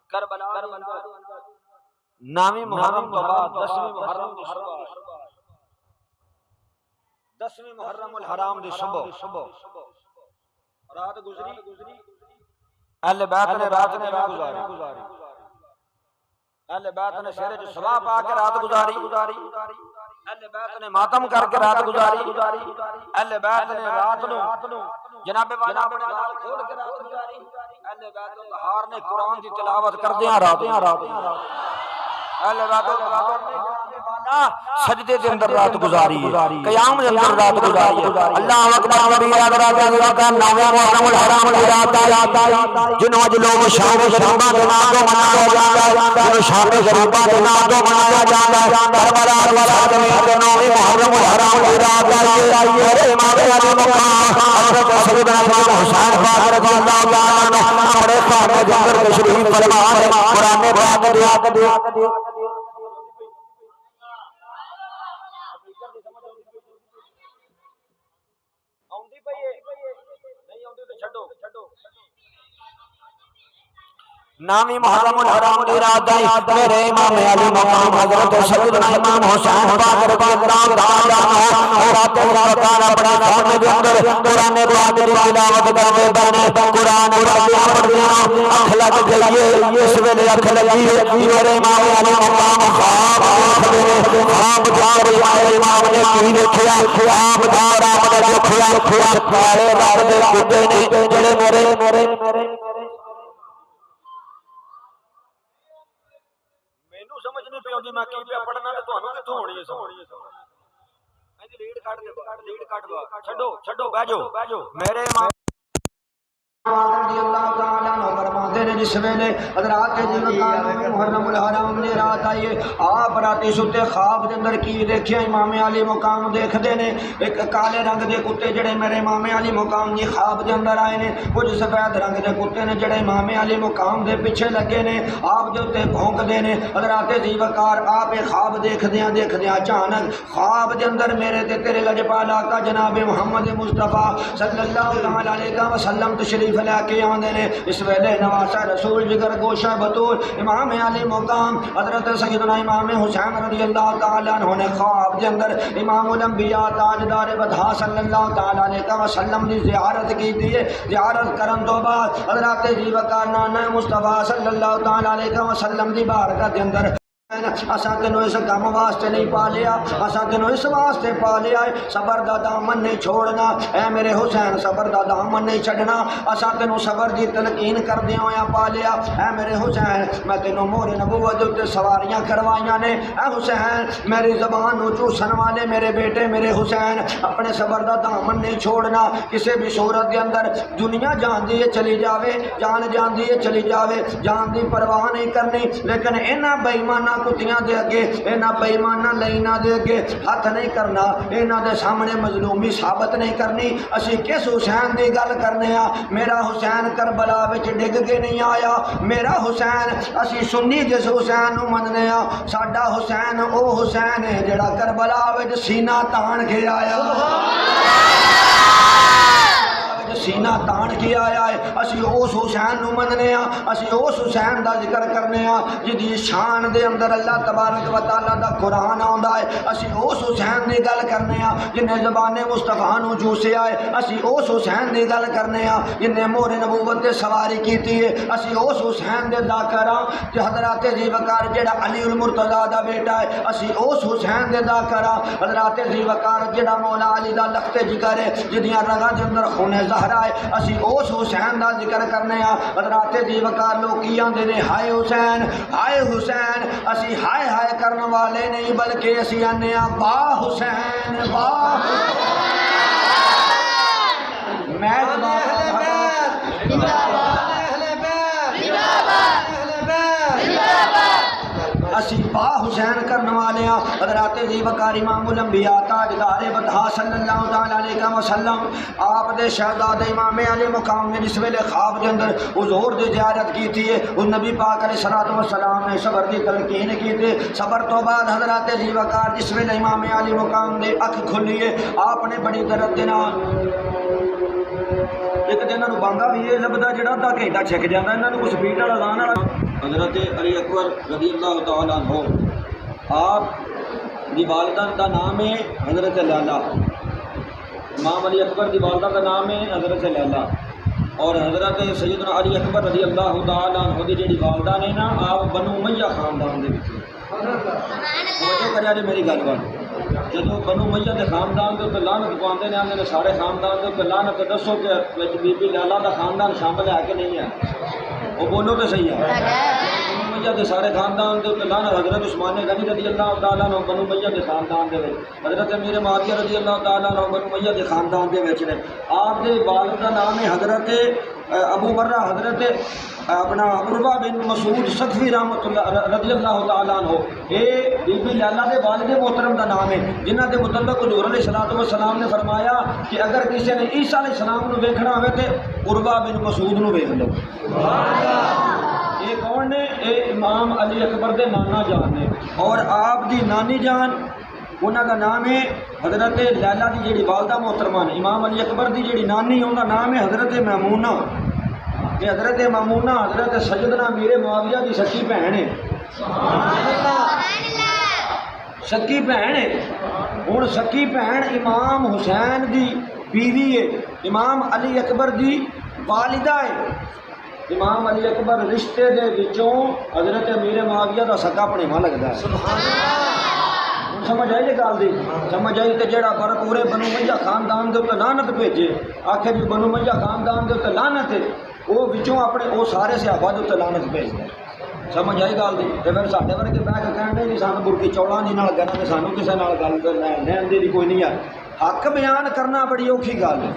کربلا نامی محرم تو بعد 10ویں محرم دی صبح، 10ویں محرم الحرام دی صبح رات گزری، اہل بیت نے رات نے گزاری، اہل بیت نے شہر جو سوا پا کے رات گزاری، اہل بیت نے ماتم کر کے رات گزاری، اہل بیت نے رات نو جناب والا اپنے لال کھول کے رات گزاری، اہل بیت الطہار نے قرآن دی تلاوت کردیاں رات، اہل بیت الطہار نے سجدے دے اندر رات گزاری ہے، قیام دے اندر رات گزاری ہے۔ اللہ اکبر کبیرہ درجہ کا نام محرم الحرام رات آئی جنہوں اج لوگ شام غریباں دے نام تو منایا جاندا ہے، جنہوں شام غریباں دے نام تو منایا جاندا ہے۔ کربلا دے نام محرم الحرام رات آئی ہے۔ میرے امام علی مقام حضرت سیدنا امام حسین پاک رضی اللہ تعالی عنہ بڑے خانے دے اندر تشریف فرما ہے۔ قرآن پاک دے نامی محرم الحرام دی رات آئی میرے امام علی مقام حضرت سیدنا امام حسین پاک رضی اللہ تعالی عنہ رات مبارکان اپنے خانے دے اندر قرآن پاک دی تلاوت کرتے بنے قرآن پاک پڑھدے اکھ لگ گئی اس ویلے اکھ لگی میرے امام علی مقام خواب جار آئے امام نے کی دیکھیا خواب جار آپ نے دیکھیا کالے رب دے کتے نے جڑے میرے سمجھ نہیں پی آتی میں کی پیا پڑھنا تے تانوں کتھوں ہونی ہے سمجھ لیڈ کٹ دے چھڈو چھڈو بیٹھ جاؤ میرے امام رضی اللہ تعالی عنہ فرماتے ہیں جس ویلے حضرات جی محرم الحرام دی رات آئی ہے آپ راتی ستے خواب دے اندر کی دیکھیا امام علی مقام دیکھدے نے ایک کالے رنگ دے کتے جڑے میرے امام علی مقام دی خواب دے اندر آئے نے کچھ سفید رنگ دے کتے نے جڑے امام علی مقام دے پیچھے لگے نے آپ دے اوتے بھونکدے نے حضرات جی وقار آپ خواب دیکھدیاں اچانک خواب دے اندر میرے تے تیرے لجپال آقا جناب محمد مصطفیٰ صلی اللہ علیہ وسلم تشریف لے کے آندے نے اس ویلے نواسہ رسول جگر گوشہ بطور امام علی مقام حضرت سیدنا امام حسین رضی اللہ تعالی عنہ نے خواب دے اندر امام الانبیاء تاجدار بدھا صلی اللہ تعالی علیہ وسلم دی زیارت کی تھی زیارت کرن تو بعد حضرات جی وقار نانا مصطفیٰ صلی اللہ تعالی علیہ وسلم دی بارگاہ دے اندر اساں تینوں اس کام واسطے نہیں پا لیا اساں تینوں اس واسطے پا لیا صبر دا دامن نہیں چھوڑنا اے میرے حسین صبر دا دامن نہیں چھڈنا اساں تینوں صبر دی تلقین کردیاں ہویا پا لیا اے میرے حسین میں تینوں مہر نبوت تے سواریاں کروائیاں نے اے حسین میری زبان نو چوسن والے میرے بیٹے میرے حسین اپنے صبر دا دامن نہیں چھوڑنا کسی بھی صورت دے اندر دنیا جان دی چلی جاوے جان دی چلی جاوے جان دی پرواہ نہیں کرنی لیکن انہاں بے ایماناں کتیاں دے اگے اینا بے ایمانہ لائناں دے اگے ہاتھ نہیں کرنا اینا دے سامنے مظلومی ثابت نہیں کرنی اسی کس حسین دی گل کرنے ہاں میرا حسین کربلا وچ ڈگ کے نہیں آیا میرا حسین اسی سنی جس حسین نو مننے ہاں ساڈا حسین او حسین ہے جڑا کربلا وچ سینہ تان کے آیا سینہ تان کے آیا ہے اسی اس حسین نو مننے ہاں اسی اس حسین دا ذکر کرنے ہاں جدی شان دے اندر اللہ تبارک و تعالی دا قرآن آندا ہے اسی اس حسین دی گل کرنے ہاں جنہیں زبان مصطفیٰ نو چوسیا ہے اسی اس حسین دی گل کرنے ہاں جنہیں مہر نبوت تے سواری کیتی ہے اسی اس حسین دے ذاکر ہاں کہ حضرات جی وقار جڑا علی المرتضیٰ دا بیٹا ہے اسی اس حسین دے ذاکر ہاں حضرات جی وقار جڑا مولا علی دا لخت جگر ہے جدیاں رگاں دے اندر خون زہرا ہے اسی اس حسین دا ذکر کرنے ہاں حضرات جی وقار لوگ کی آندے نے ہائے حسین اسی ہائے ہائے کرنے والے نہیں بلکہ اسی آنے ہاں با حسین با میں اسی با حسین کرنے والے ہاں حضرات جی وقار امام الانبیاء تاجدار بدھا صلی اللہ تعالی علیہ وسلم آپ دے شہزادے امام علی مقام نے جس ویلے خواب دے اندر حضور دی زیارت کی تھی اس نبی پاک علیہ الصلوۃ والسلام نے صبر دی تلقین کی تھی صبر تو بعد حضرات جی وقار جس ویلے امام علی مقام دے اکھ کھلی ہے آپ نے بڑی درد دے نال ایک دن انہوں بانگا بھی یہ لبدا جڑا دا گھنٹہ چھک جاتا انہوں نے کچھ سپیڈ والا گان والا حضرت علی اکبر رضی اللہ تعالی عنہ آپ دی والدہ کا نام ہے حضرت لالا امام علی اکبر دی والدہ کا نام ہے حضرت لالا اور حضرت سیدنا علی اکبر رضی اللہ تعالی عنہ دی جڑی والدہ نے نا آپ بنو امیہ خاندان دے وچ توجہ کریا جی میری گل بات جدوں بنو امیہ دے خاندان دے تے لعنت پواندے نے آندے نے سارے خاندان دے تے لعنت دسو کہ بی بی لالا دا خاندان شامل ہے کہ نہیں ہے وہ بولو تو صحیح ہے امیہ دے سارے خاندان دے تے لعنت حضرت عثمان غنی رضی اللہ تعالیٰ عنہ بنو امیہ دے خاندان دے وچ حضرت امیر معاویہ رضی اللہ تعالیٰ عنہ بنو امیہ دے خاندان دے وچ نے آپ دے والد دا نام ہے حضرت ابو برہ حضرت اپنا عروہ بن مسعود ثقفی رحمۃ اللہ رضی اللہ تعالیٰ عنہ یہ بی بی لیلہ دے والد محترم دا نام ہے جنہ دے متعلق حضور علیہ السلام نے فرمایا کہ اگر کسی نے عیسیٰ علیہ السلام نو ویکھنا ہوئے تے عروہ بن مسعود نو ویکھ لو یہ کون نے یہ امام علی اکبر دے نانا جان نے اور آپ دی نانی جان انہاں دا نام ہے حضرت لیلہ دی جڑی والدہ محترمہ نے امام علی اکبر دی جڑی نانی ہے انہاں دا نام ہے حضرت میمونہ کہ حضرت میمونہ حضرت سیدنا امیر معاویہ دی سکی بہن ہے سکی بہن ہے ہن سکی بہن امام حسین دی بیوی ہے امام علی اکبر دی والدہ ہے امام علی اکبر رشتے دے وچوں حضرت امیر معاویہ دا سکا پڑھیواں لگدا ہے سمجھ آئی جی گل دی سمجھ آئی تے جیڑا پر پورے بنو امیہ خاندان دے تے لعنت بھیجے آکھے بھی بنو امیہ خاندان دے تے لعنت ہے وہ وچوں اپنے وہ سارے صحابہ دے تے لعنت بھیجدا سمجھ آئی گل دی تے پھر ساڈے ورگے بیٹھ کے کہندے نہیں سانوں برکی چوڑاں دی نال گنا تے سانوں کسے نال گل لین دی کوئی نہیں ہے حق بیان کرنا بڑی اوکھی گل ہے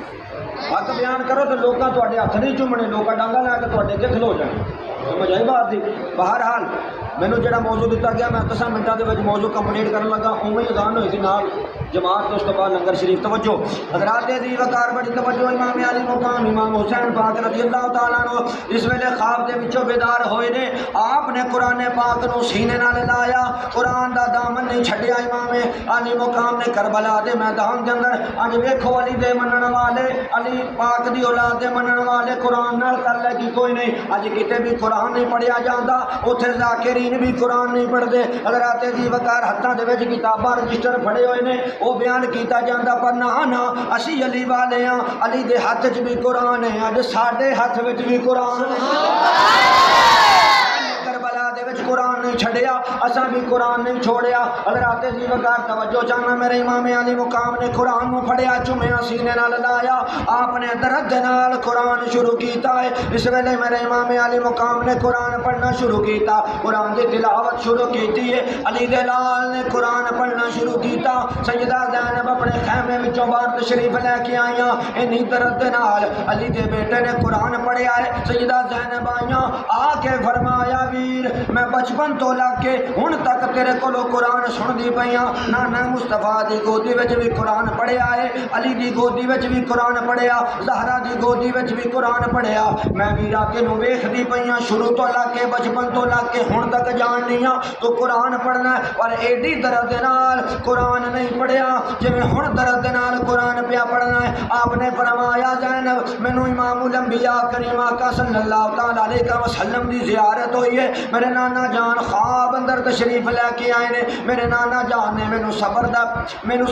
حق بیان کرو تو لوکاں تواڈے ہاتھ نہیں چومنے لوکاں ڈانگا لے کے تواڈے اگے کھلو جان سمجھ آئی بات دی بہرحال مینوں جڑا موضوع دتا گیا میں 10 منٹاں دے وچ موضوع کمپلیٹ کرن لگا اوویں ہی اذان ہوئی سی نال جماعت اس کے بعد لنگر شریف توجہ حضرات عزیز وقار بڑی توجہ امام علی مقام امام حسین پاک رضی اللہ تعالیٰ عنہ اس ویلے خواب دے وچوں بیدار ہوئے نے آپ نے قرآن پاک نو سینے نال لایا قرآن دا دامن نہیں چھڈیا امام علی مقام نے کربلا دے میدان دے اندر اج ویکھو علی دے منن والے علی پاک دی اولاد دے منن والے قرآن نال کر لے کی کوئی نہیں اج کتے بھی قرآن نہیں پڑھیا جاندا اوتھے ذاکرین بھی قرآن نہیں پڑھدے حضرات عزیز وقار ہتھاں دے وچ کتاباں رجسٹر پھڑے ہوئے نے وہ بیان کیتا جاندہ پر نہ اسی علی والے ہاں علی دے ہاتھ چ بھی قرآن ہے اج ساڈے ہاتھ وچ بھی قرآن ہے کربلا دے وچ قرآن نہیں چھڑیا اساں بھی قرآن نہیں چھوڑیا حضرات عزیز وقار توجہ چاہنا میرے امام علی مقام نے قرآن نو پھڑیا چومیا سینے نال لایا آپ نے درد نال قرآن شروع کیتا ہے اس ویلے میرے امام علی مقام نے قرآن پڑھنا شروع کیتا قرآن دی تلاوت شروع کیتی ہے علی دے لال نے قرآن پڑھنا شروع کیتا سیدہ زینب اپنے خیمے وچوں باہر تشریف لے کے آئیاں انی درد نال علی دے بیٹے نے قرآن پڑھیا ہے سیدہ زینب آئیاں آ کے فرمایا ویر میں بچپن تو لا کے ہن تک تیرے کولو قرآن سن دی پیاں نانا مصطفیٰ دی گودی وچ بھی قرآن پڑھیا ہے علی دی گودی وچ بھی قرآن پڑھیا زہرا دی گودی وچ بھی قرآن پڑھیا میں ویرا تینوں ویکھدی پیاں شروع تو لا کے بچپن تو لا کے ہن تک جاننی ہاں تو قرآن پڑھنا ہے پر ایڈی درد نال قرآن نہیں پڑھیا جویں ہن درد نال قرآن پیا پڑھنا ہے آپ نے فرمایا زینب مینوں امام الانبیاء کریم آقا صلی اللہ تعالی علیہ وسلم دی زیارت ہوئی ہے میرے نانا جان خواب اندر تشریف لے کے آئے نے میرے نانا جان نے مینوں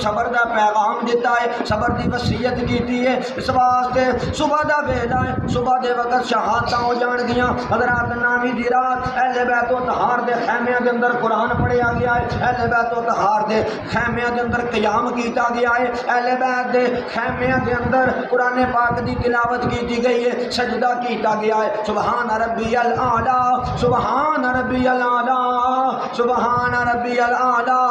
صبر دا پیغام دیتا ہے صبر دی وصیت کیتی ہے اس واسطے صبح دا ویلا ہے صبح دے وقت شہادتاں ہو جان گیاں حضرات نامی دی رات اہل بیت و طہار دے خیمیاں دے اندر قرآن پڑھیا گیا ہے اہل بیت و طہار دے خیمیاں دے اندر قیام کیتا گیا ہے اہل بیت دے خیمیاں دے اندر قرآن پاک دی تلاوت کیتی گئی ہے سجدہ کیتا گیا ہے سبحان ربی الاعلی سبحان ربی الاعلی سبحان ربی الاعلی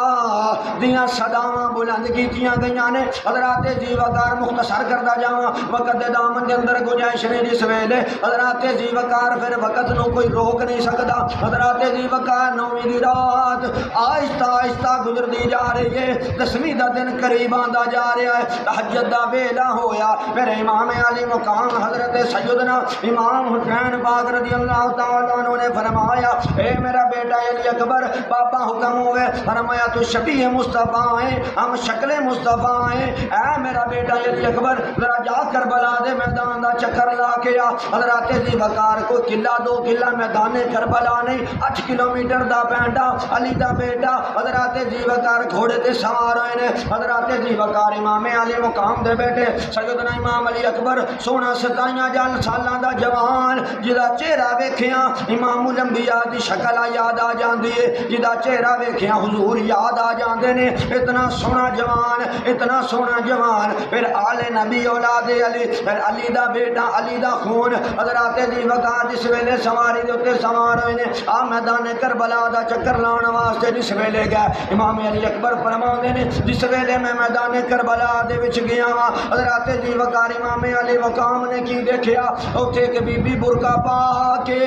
دیاں صداواں بلند کیتیاں گئیاں نے حضرات عزیز وقار مختصر کردا جاواں وقت دے دامن دے اندر گنجائش نہیں جس ویلے حضرات عزیز وقار پھر وقت نو کوئی روک نہیں سکدا حضرات عزیز وقار نویں دی رات آہستہ آہستہ گزردی جا رہی ہے 10ویں دا دن قریب آندا جا رہا ہے تہجد دا ویلا ہویا میرے امام علی مقام حضرت سیدنا امام حسین پاک رضی اللہ تعالیٰ عنہ نے فرمایا اے میرا بیٹا علی اکبر پاپا حکم ہوئے فرمایا تو شبیہ مصطفیٰ ہیں ہم شکل مصطفیٰ ہیں اے میرا بیٹا علی اکبر ذرا جا کربلا دے میدان دا چکر لا کے آ حضرات عزیز وقار کو قلعہ 2 قلعہ میدان کربلا نہیں 8 کلومیٹر دا پینڈا علی دا بیٹا حضرات عزیز وقار گھوڑے تے سوار ہوئے نے حضرات عزیز وقار امام علی مقام دے بیٹے سیدنا امام علی اکبر سونا 27 سالاں دا جوان جدا چہرہ ویکھیاں امام الانبیاء دی شکل آ یاد یاد آ جاندی ہے جدا چہرہ ویکھیا حضور یاد آ جاندے نے اتنا سونا جوان پھر آل نبی اولاد علی پھر علی دا بیٹا علی دا خون حضرات دی وقار جس ویلے سواری دے اوتے سوار ہوئے نے آ میدان کربلا دا چکر لاؤن واسطے جس ویلے گئے امام علی اکبر فرماؤندے نے جس ویلے میں میدان کربلا دے وچ گیا وا حضرات دی وقار امام علی مقام نے کی دیکھیا اوتھے ایک بی بی برقع پا کے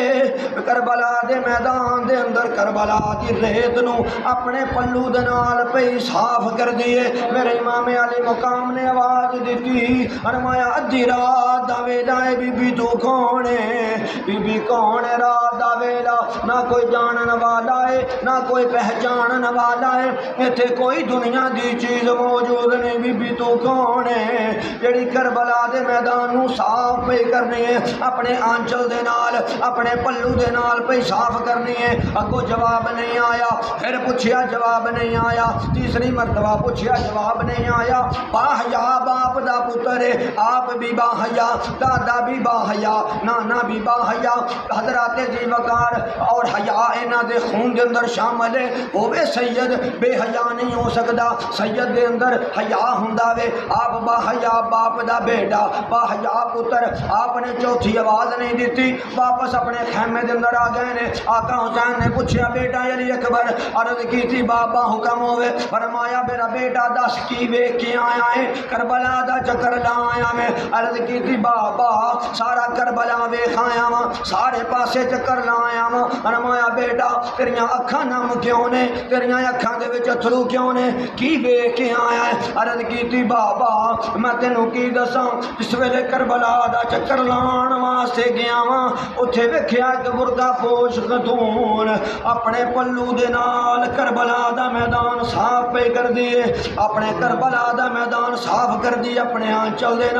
کربلا دے میدان دے اندر کربلا دی ریت نو اپنے پلو دے نال پئی صاف کر دیے میرے امام علی مقام نے آواز دیتی فرمایا ادھی رات دا ویلا ہے بی بی تو کون ہے بی بی کون ہے رات دا ویلا نہ کوئی جانن والا ہے نہ کوئی پہچانن والا ہے ایتھے کوئی دنیا دی چیز موجود نہیں بی بی تو کون ہے جڑی کربلا دے میدان نو صاف پئی کرنی ہے اپنے آنچل دے نال اپنے پلو دے نال پئی صاف کرنی ہے اگوں جواب نہیں آیا پھر پوچھیا جواب نہیں آیا تیسری مرتبہ پوچھیا جواب نہیں آیا باحیا باپ دا پتر ہے آپ بھی باحیا دادا بھی باحیا نانا بھی باحیا حضرات دی وقار اور حیا انہاں دے خون دے اندر شامل ہے ہوے سید بے حیا نہیں ہو سکدا سید دے اندر حیا ہوندا وے آپ باحیا باپ دا بیٹا باحیا پتر آپ نے چوتھی آواز نہیں دیتی واپس اپنے خیمے دے اندر آ گئے نے آقا حسین نے پوچھیا بیٹا علی اکبر عرض کی تھی بابا حکم ہوئے فرمایا میرا بیٹا دس کی ویکھ کے آیا ہے کربلا دا چکر لایا میں عرض کی تھی بابا سارا کربلا ویکھ آیا وا سارے پاسے چکر لایا وا فرمایا بیٹا تیریاں اکھاں نم کیوں نے تیریاں اکھاں دے وچ اتھرو کیوں نے کی ویکھ کے آیا ہے عرض کی تھی بابا میں تینوں کی دساں جس ویلے کربلا دا چکر لان واسطے گیا وا اوتھے ویکھیا کہ برقع پوش خاتون اپنے پلو دے نال کربلا دا میدان صاف پہ کر دیے اپنے کربلا دا میدان صاف کر دیے اپنے آنچل دے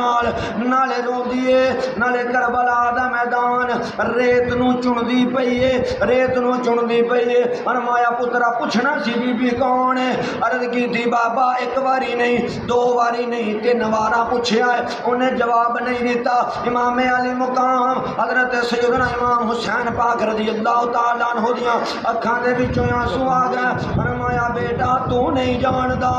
نالے رو دیے نالے کربلا دا میدان ریت نو چندی پئیے ریت نو چندی پئیے فرمایا پترا پوچھنا سی بی بی کون ہے عرض کی تھی بابا ایک باری نہیں دو باری نہیں تین بارا پوچھیا ہے انہیں جواب نہیں دیتا امام علی مقام حضرت سیدنا امام حسین پاک رضی اللہ تعالیٰ عنہ دیاں اکھاں دے وچوں آنسو آ گئے فرمایا بیٹا تو نہیں جاندا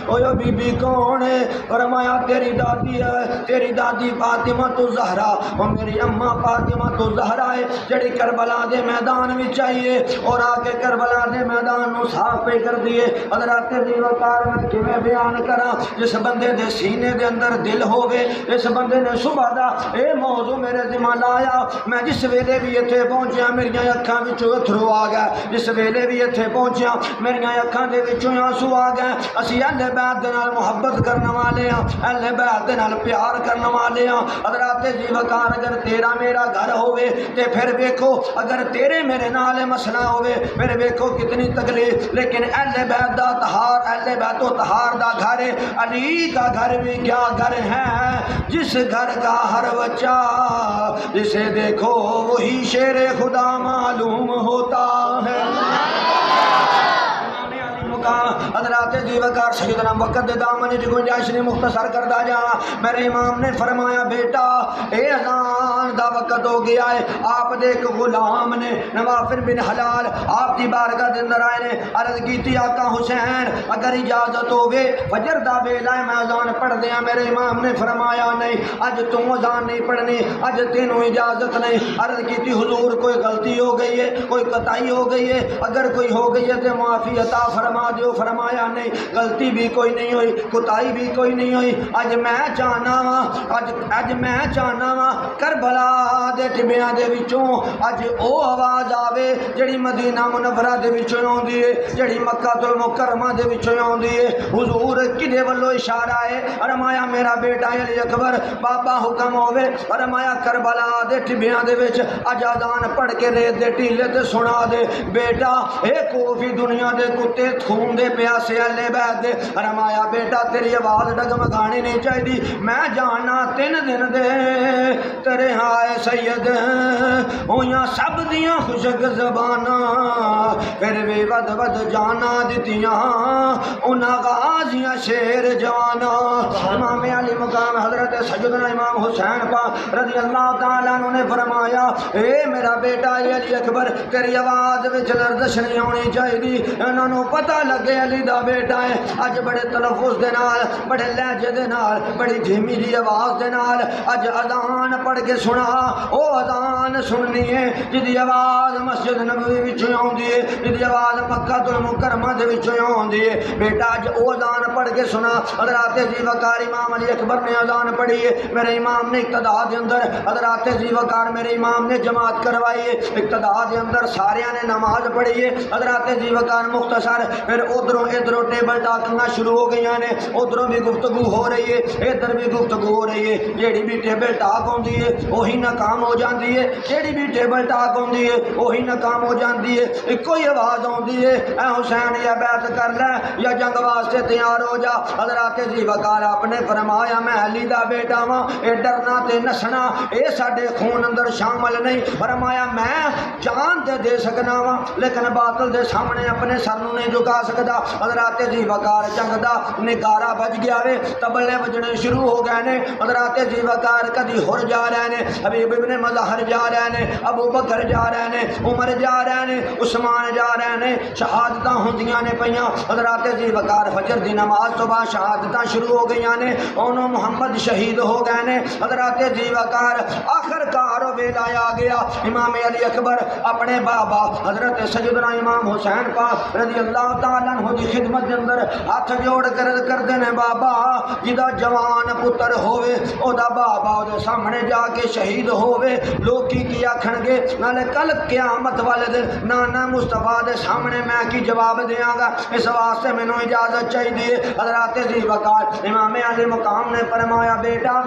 اوہ بی بی کون ہے فرمایا تیری دادی ہے تیری دادی فاطمہ تو زہرا اور میری اماں فاطمہ تو زہرا ہے جڑی کربلا دے میدان وچ آئیے اور آ کے کربلا دے میدان نو صاف پہ کر دیے حضرات دی وقار میں کیویں بیان کراں جس بندے دے سینے دے اندر دل ہوے اس بندے نے صبح دا اے موضوع میرے ذمہ لایا میں جس ویلے بھی ایتھے پہنچیا میری اکھاں وچوں اتھرو آ گئے جس ویلے بھی ایتھے پہنچیا میری اکھاں دے وچوں آنسو آ گئے اسی اہل بیت دے نال محبت کرنے والے ہاں اہل بیت دے نال پیار کرنے والے ہاں حضرات جی وقار اگر تیرا میرا گھر ہوے تے پھر ویکھو اگر تیرے میرے نال مسئلہ ہوے پھر ویکھو کتنی تکلیف لیکن اہل بیت دا طہار اہل بیت و طہار دا گھر علی کا گھر بھی کیا گھر ہے جس گھر کا ہر بچہ جسے دیکھو وہی شیر خدا معلوم ہوتا ہے حضرات جی وقار سیدنا وقت دے دامن کی گنجائش نے مختصر کردا جانا میرے امام نے فرمایا بیٹا اے اذان دا وقت ہو گیا ہے آپ دے ایک غلام نے نوافل بن حلال آپ دی بارگاہ دے اندر آئے نے عرض کیتی آقا حسین اگر اجازت ہوگے فجر دا ویلا ہے میں اذان پڑھ دیاں میرے امام نے فرمایا نہیں اج تم اذان نہیں پڑھنی اج تینوں اجازت نہیں عرض کیتی حضور کوئی غلطی ہو گئی ہے کوئی قطعی ہو گئی ہے اگر کوئی ہو گئی ہے تو معافی عطا فرما دیو فرمایا نہیں غلطی بھی کوئی نہیں ہوئی کوتاہی بھی کوئی نہیں ہوئی اج میں چاہنا وا اج میں چاہنا وا کربلا دے ٹبیاں دے وچوں اج او آواز آوے جڑی مدینہ منورہ دے وچوں آوندی ہے جڑی مکہ المکرمہ دے وچوں آوندی ہے حضور کدے ولو اشارہ ہے فرمایا میرا بیٹا علی اکبر بابا حکم ہوے فرمایا کربلا دے ٹبیاں دے وچ اج اذان پڑھ کے ریت دے ٹیلے تے سنا دے بیٹا اے کوفی دنیا دے کتے خون دے پیاسے اہل بیت دے فرمایا بیٹا تیری آواز ڈگمگانی نہیں چاہیے میں جانا 3 دن دے تیرے ہائے سید ہویاں سب دیاں خشک زباناں پھر بھی ود ود جانا دتیاں انہاں غازیاں شیر جواناں امام علی مقام حضرت سیدنا امام حسین پاک رضی اللہ تعالیٰ عنہ نے فرمایا اے میرا بیٹا علی اکبر تیری آواز وچ لرزش نہیں ہونی چاہیے انہاں نوں پتہ لگے علی دا بیٹا ہے اج بڑے تلفظ دے نال بڑے لہجے دے نال بڑی دھیمی جی آواز دے نال اج اذان پڑھ کے سنا او اذان سننی ہے جدی آواز مسجد نبوی وچوں آوندی ہے جدی آواز مکہ المکرمہ دے وچوں آوندی ہے بیٹا اج او اذان پڑھ کے سنا حضرات جی وقار امام علی اکبر نے اذان پڑھی ہے میرے امام نے اقتدا دے اندر حضرات جی وقار میرے امام نے جماعت کروائی ہے اقتدا دے اندر سارے نے نماز پڑھی ہے حضرات جی وقار مختصر پھر ادھروں ادھروں ٹیبل ٹاکنگاں شروع ہو گئی نے ادھروں بھی گفتگو ہو رہی ہے ادھر بھی گفتگو ہو رہی ہے جیڑی بھی ٹیبل ٹاک ہوندی ہے وہی ناکام ہو جاندی ہے جیڑی بھی ٹیبل ٹاک ہوندی ہے وہی ناکام ہو جاندی ہے ایک ہی آواز ہوندی ہے اے حسین یا بیعت کر لے یا جنگ واسطے تیار ہو جا حضرات جی وقار آپ نے فرمایا میں علی دا بیٹا ہاں اے ڈرنا تے نسنا اے ساڈے خون اندر شامل نہیں فرمایا میں جان دے سکنا وا لیکن باطل دے سامنے اپنے سر نوں نہیں جھکا سکدا حضرات جی وقار جنگ دا نگارا بج گیا وے تبلے بجنے شروع ہو گئے نے حضرات جی وقار کدی ہر جا رہے نے حبیب ابن مظہر جا رہے نے ابو بکر جا رہے نے عمر جا رہے نے عثمان جا رہے نے شہادتاں ہوندیاں نے پیاں حضرات جی وقار فجر دی نماز تو بعد شہادتاں شروع ہو گئیاں نے انہوں محمد شہید ہو گئے نے حضرات جی وقار آخر کار ویلا آ گیا امام علی اکبر اپنے بابا حضرت سیدنا امام حسین پاک رضی اللہ تعالیٰ عنہ دی خدمت دے اندر ہاتھ جوڑ کر دینے بابا جدا جوان پتر ہوئے او دا بابا او دے سامنے جا کے شہید ہوئے لوگ کی آکھن گے نالے کل قیامت والے دن نانا مصطفیٰ دے سامنے میں کی جواب دیاں گا اس واسطے میں نو اجازت چاہیے حضرات جی وقار امام علی مقام نے فرمایا بیٹا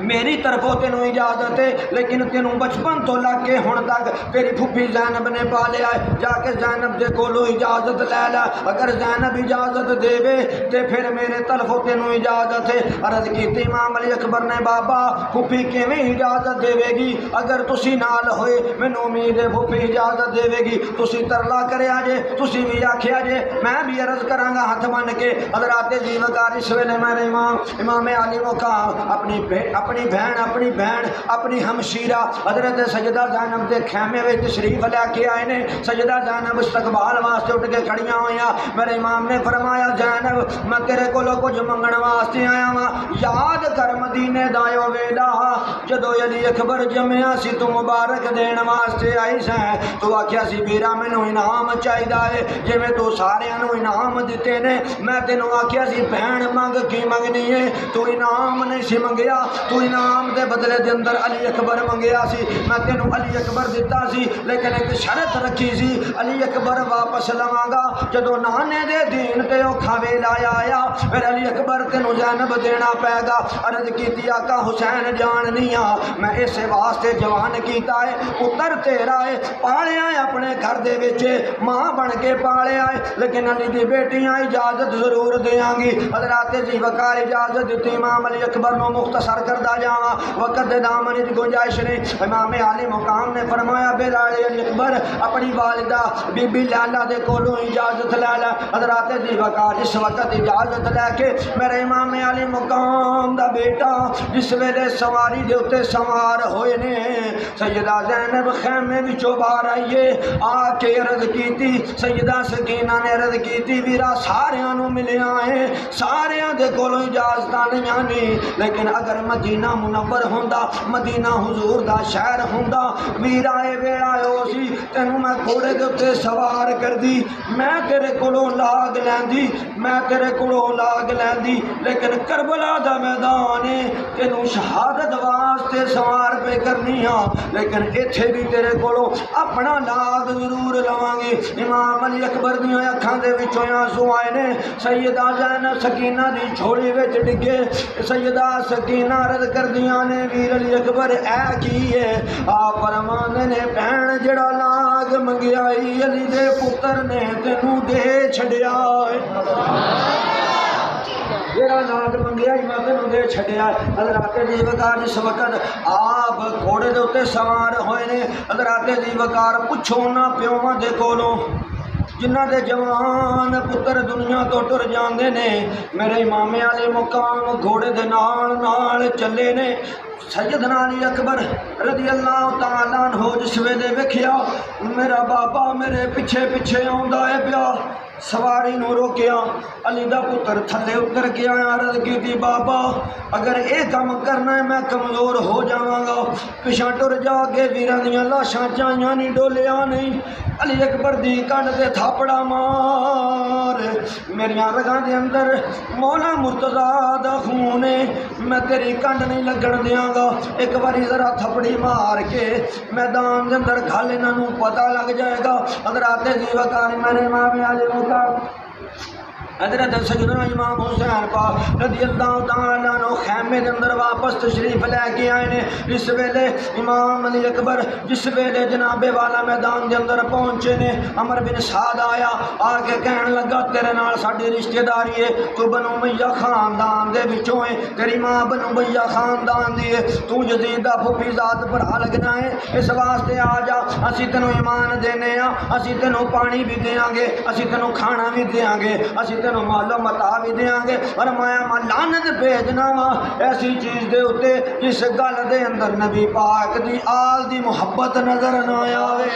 میری طرفوں تینوں اجازت ہے لیکن تینوں بچپن تو لگ کے ہن تک تیری پھپھی زینب نے پالیا ہے جا کے زینب دے کولوں اجازت لے لے اگر زینب اجازت دے وے تے پھر میرے طرفوں تینوں اجازت ہے عرض کیتی امام علی اکبر نے بابا پھپھی کیویں اجازت دے گی اگر تسی نال ہوئے مینوں امید ہے پھپھی اجازت دے گی تسی ترلا کریا جے تسی بھی آکھیا جے میں بھی عرض کراں گا ہاتھ بن کے حضرات جی وقار اس ویلے میرے امام علی مقام اپنی بہن اپنی ہمشیرہ حضرت سیدہ زینب دے خیمے میں تشریف لے کے آئے نے سیدہ زینب استقبال واسطے اٹھ کے کھڑیاں ہوئیاں میرے امام نے فرمایا زینب میں تیرے کولوں کچھ منگن واسطے آیا ہاں یاد کر مدینے دایو ویلا جدو علی اکبر جمعیا سی تو مبارک دین واسطے آئی سیں تو آکھیا سی بیرا مینوں انعام چاہیدا ہے جے میں تو ساریاں نوں انعام دتے نے میں تینوں آکھیا سی بہن منگ کی منگنی ہے تو انعام نہیں سی منگیا تو انعام دے بدلے دے اندر علی اکبر منگیا سی میں تینوں علی اکبر دیتا سی لیکن ایک شرط رکھی سی علی اکبر واپس لواں گا جدو نانے دے دین تے اوکھا ویلا آیا پھر علی اکبر تینوں زینب دینا پے گا عرض کیتی آقا حسین جان نہیں آ میں اس واسطے جوان کیتا ہے پتر تیرا ہے پالیا ہے اپنے گھر دے وچ ماں بن کے پالیا ہے لیکن علی دی بیٹیاں اجازت ضرور دیاں گی حضرات جی وقار اجازت دیتی امام علی اکبر نو مختصر کر جاواں وقت دے دامن دی گنجائش نے امام علی مقام نے فرمایا بلال علی اکبر اپنی والدہ بی بی لالا دے کولوں اجازت لے لے حضرات جی وقار اس وقت اجازت لے کے میرے امام علی مقام دا بیٹا جس ویلے سواری دے اوتے سوار ہوئے نے سیدہ زینب خیمے وچوں باہر آئیے آ کے عرض کیتی سیدہ سکینہ نے عرض کیتی ویرا ساریاں نوں ملیا ہے ساریاں دے کولوں اجازتاں نہیں لیکن اگر مدینہ منور ہوندا مدینہ حضور دا شہر ہوندا ویرا اے ویلا او سی تینوں میں گھوڑے دے اوتے سوار کر دی میں تیرے کولوں لاگ لیندی میں تیرے کولوں لاگ لیندی لیکن کربلا دا میدان ہے تینوں شہادت واسطے سوار پہ کرنی ہاں لیکن ایتھے بھی تیرے کولوں اپنا لاگ ضرور لواں گی امام علی اکبر دیاں اکھاں دے وچوں آنسو آئے نے سیدہ زینب سکینہ دی جھولی وچ ڈگے سیدہ سکینہ عرض کر دیاں نے ویر علی اکبر اے کی ہے آپ فرماندے نے بہن جڑا لاگ منگیائی علی دے پتر نے تینوں دے چھڈیا ہے جڑا نات منگیا ہی میں تینوں دے چھڈیا حضرات جی وقار جس وقت آپ گھوڑے دے اتنے سوار ہوئے نے حضرات جی وقار پوچھو نہ پیواں دے کولوں جنہ دے جوان پتر دنیا تو ٹر جاندے نے میرے امام علی مقام گھوڑے دے نال چلے نے سیدنا علی اکبر رضی اللہ تعالیٰ عنہ جس ویلے ویکھیا میرا بابا میرے پیچھے پیچھے آندا ہے پیا سواری نو روکیا علی دا پتر تھلے اتر گیا عرض کی تھی بابا اگر اے کام کرنا ہے میں کمزور ہو جاواں گا پیچھے ٹر جا کے ویراں دیاں لاشاں چائیاں نہیں ڈولیا نہیں علی اکبر دی کنڈ تے تھاپڑا مار میریاں رگاں دے اندر مولا مرتضیٰ دا خون ہے میں تیری کنڈ نہیں لگن دیاں گا ایک باری ذرا تھپڑی مار کے میدان دے اندر گھل انہاں نوں پتہ لگ جائے گا حضرات جی وقار میرے امام علی حضرت سیدنا امام حسین پاک رضی اللہ تعالیٰ عنہ خیمے دے اندر واپس تشریف لے کے آئے نے اس ویلے امام علی اکبر جس ویلے جناب والا میدان دے اندر پہنچے نے عمر بن سعد آیا آ کے کہن لگا تیرے نال ساڈی رشتہ داری ہے تو بنو امیہ خاندان دے وچوں ہے تیری ماں بنو امیہ خاندان دی ہے تو یزید دا پھوپھی ذات بھرا لگنا ہے اس واسطے آ جا اسی تینوں ایمان دینے ہاں اسی تینوں پانی بھی دیاں گے اسی تینوں کھانا بھی دیاں گے اسی تینوں مال و متا بھی دیاں گے فرمایا میں لعنت بھیجنا وا ایسی چیز دے اوتے جس گل دے اندر نبی پاک دی آل دی محبت نظر نہ آوے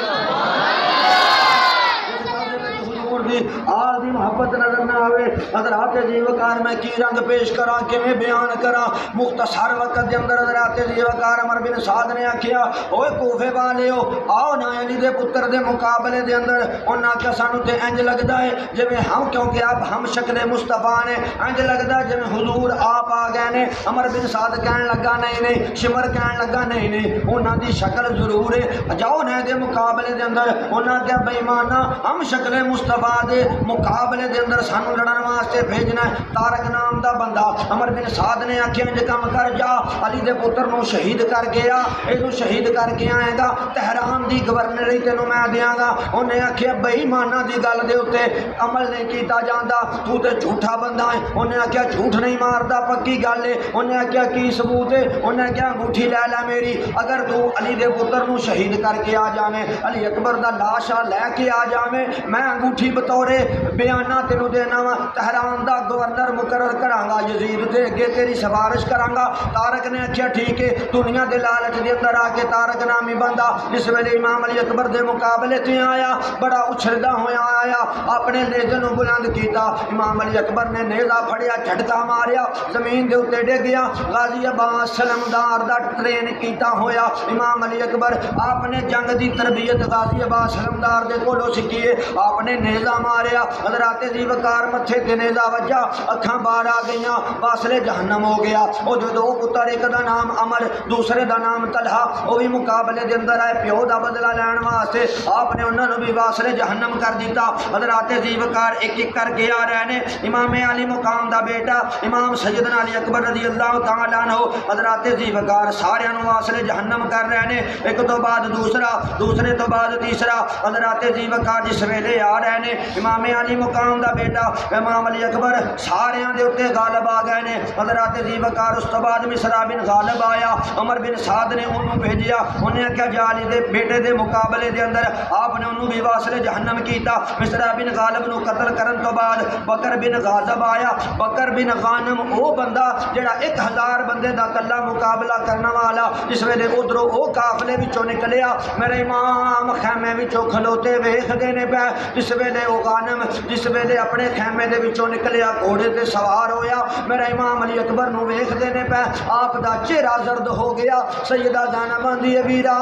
آل دی محبت نظر نہ آوے حضرات جی وقار میں کی رنگ پیش کرا کہ میں بیان کرا مختصر وقت دے اندر حضرات جی وقار عمر بن سعد نے آکھیا اوے کوفے والے ہو آؤ نا علی دے پتر دے مقابلے دے اندر انہاں کہ سانو تے انج لگدا ہے جویں ہم کیونکہ اب ہم شکل مصطفیٰ نے انج لگدا ہے جویں حضور آپ آ گئے نے عمر بن سعد کہن لگا نہیں شمر کہن لگا نہیں انہاں دی شکل ضرور ہے جاؤ نا دے مقابلے دے اندر انہاں کہ بے ایمانہ ہم شکل مصطفیٰ دے مقابلے دے اندر سانو لڑن واسطے بھیجنا ہے تارک نام دا بندہ عمر بن سعد نے آکھیا انج کم کر جا علی دے پتر نو شہید کر گیا اینو شہید کر کے آئے گا تہران دی گورنری تینوں میں دیاں گا انہیں آکھیا بے ایمانہ دی گل دے اوتے عمل نہیں کیتا جاندا تو تے جھوٹا بندہ ہے انہیں آکھیا جھوٹ نہیں ماردا پکی گل ہے انہیں آکھیا کی ثبوت ہے انہیں آکھیا انگوٹھی لے لے میری اگر تو علی دے پتر نو شہید کر کے آ جاویں علی اکبر دا لاشا لے کے آ جاویں میں انگوٹھی بطورے بیانہ تینوں دینا وا تہران دا گورنر مقرر کراں گا یزید دے اگے تیری سفارش کراں گا تارک نے آکھیا ٹھیک ہے دنیا دے لالچ دے اندر آ کے تارک نامی بندہ جس ویلے امام علی اکبر دے مقابلے تے آیا بڑا اچھلدا ہویا آیا اپنے نیزے نو بلند کیتا امام علی اکبر نے نیزہ پھڑیا جھٹکا ماریا زمین دے اوتے ڈگ گیا غازی عباس سلمدار دا ٹرین کیتا ہویا امام علی اکبر آپ نے جنگ دی تربیت غازی عباس سلمدار دے کولوں سیکھی ہے آپ نے نیزہ ماریا حضرات جی وقار متھے تے نیزہ وجا اکھاں باہر آ گئیاں واصلے جہنم ہو گیا او جو دو پتر ایک دا نام عمر دوسرے دا نام طلحہ او بھی مقابلے دے اندر آئے پیو دا بدلہ لین واسطے آپ نے انہاں نوں بھی واصلے جہنم کر دیتا حضرات جی وقار ایک ایک کر کے آ رہے نے امام علی مقام دا بیٹا امام سیدنا علی اکبر رضی اللہ تعالی عنہ حضرات جی وقار سارے نوں واصلے جہنم کر رہے نے ایک تو بعد دوسرا دوسرے تو بعد تیسرا حضرات جی وقار جس ویلے آ رہے نے امام علی مقام دا بیٹا امام علی اکبر سارے دے اوتے غالب آ گئے نے حضرات جی وقار اس تو بعد مصرع بن غالب آیا عمر بن سعد نے انہوں بھیجیا انہیں کیا جا علی دے بیٹے دے مقابلے دے اندر آپ نے انہوں بھی واصل جہنم کیتا مصرع بن غالب نو قتل کرن تو بعد بکر بن غازب آیا بکر بن غانم او بندہ جڑا 1000 بندے دا کلا مقابلہ کرنا والا جس ویلے ادھروں او قافلے وچوں نکلیا میرے امام خیمے وچوں کھلوتے ویکھدے نے پے جس ویلے او غانم جس ویلے اپنے خیمے دے وچوں نکلیا گھوڑے تے سوار ہویا میرا امام علی اکبر نو ویکھدے نے پے آپ دا چہرہ زرد ہو گیا سیدہ زینب آندی ہے ویرا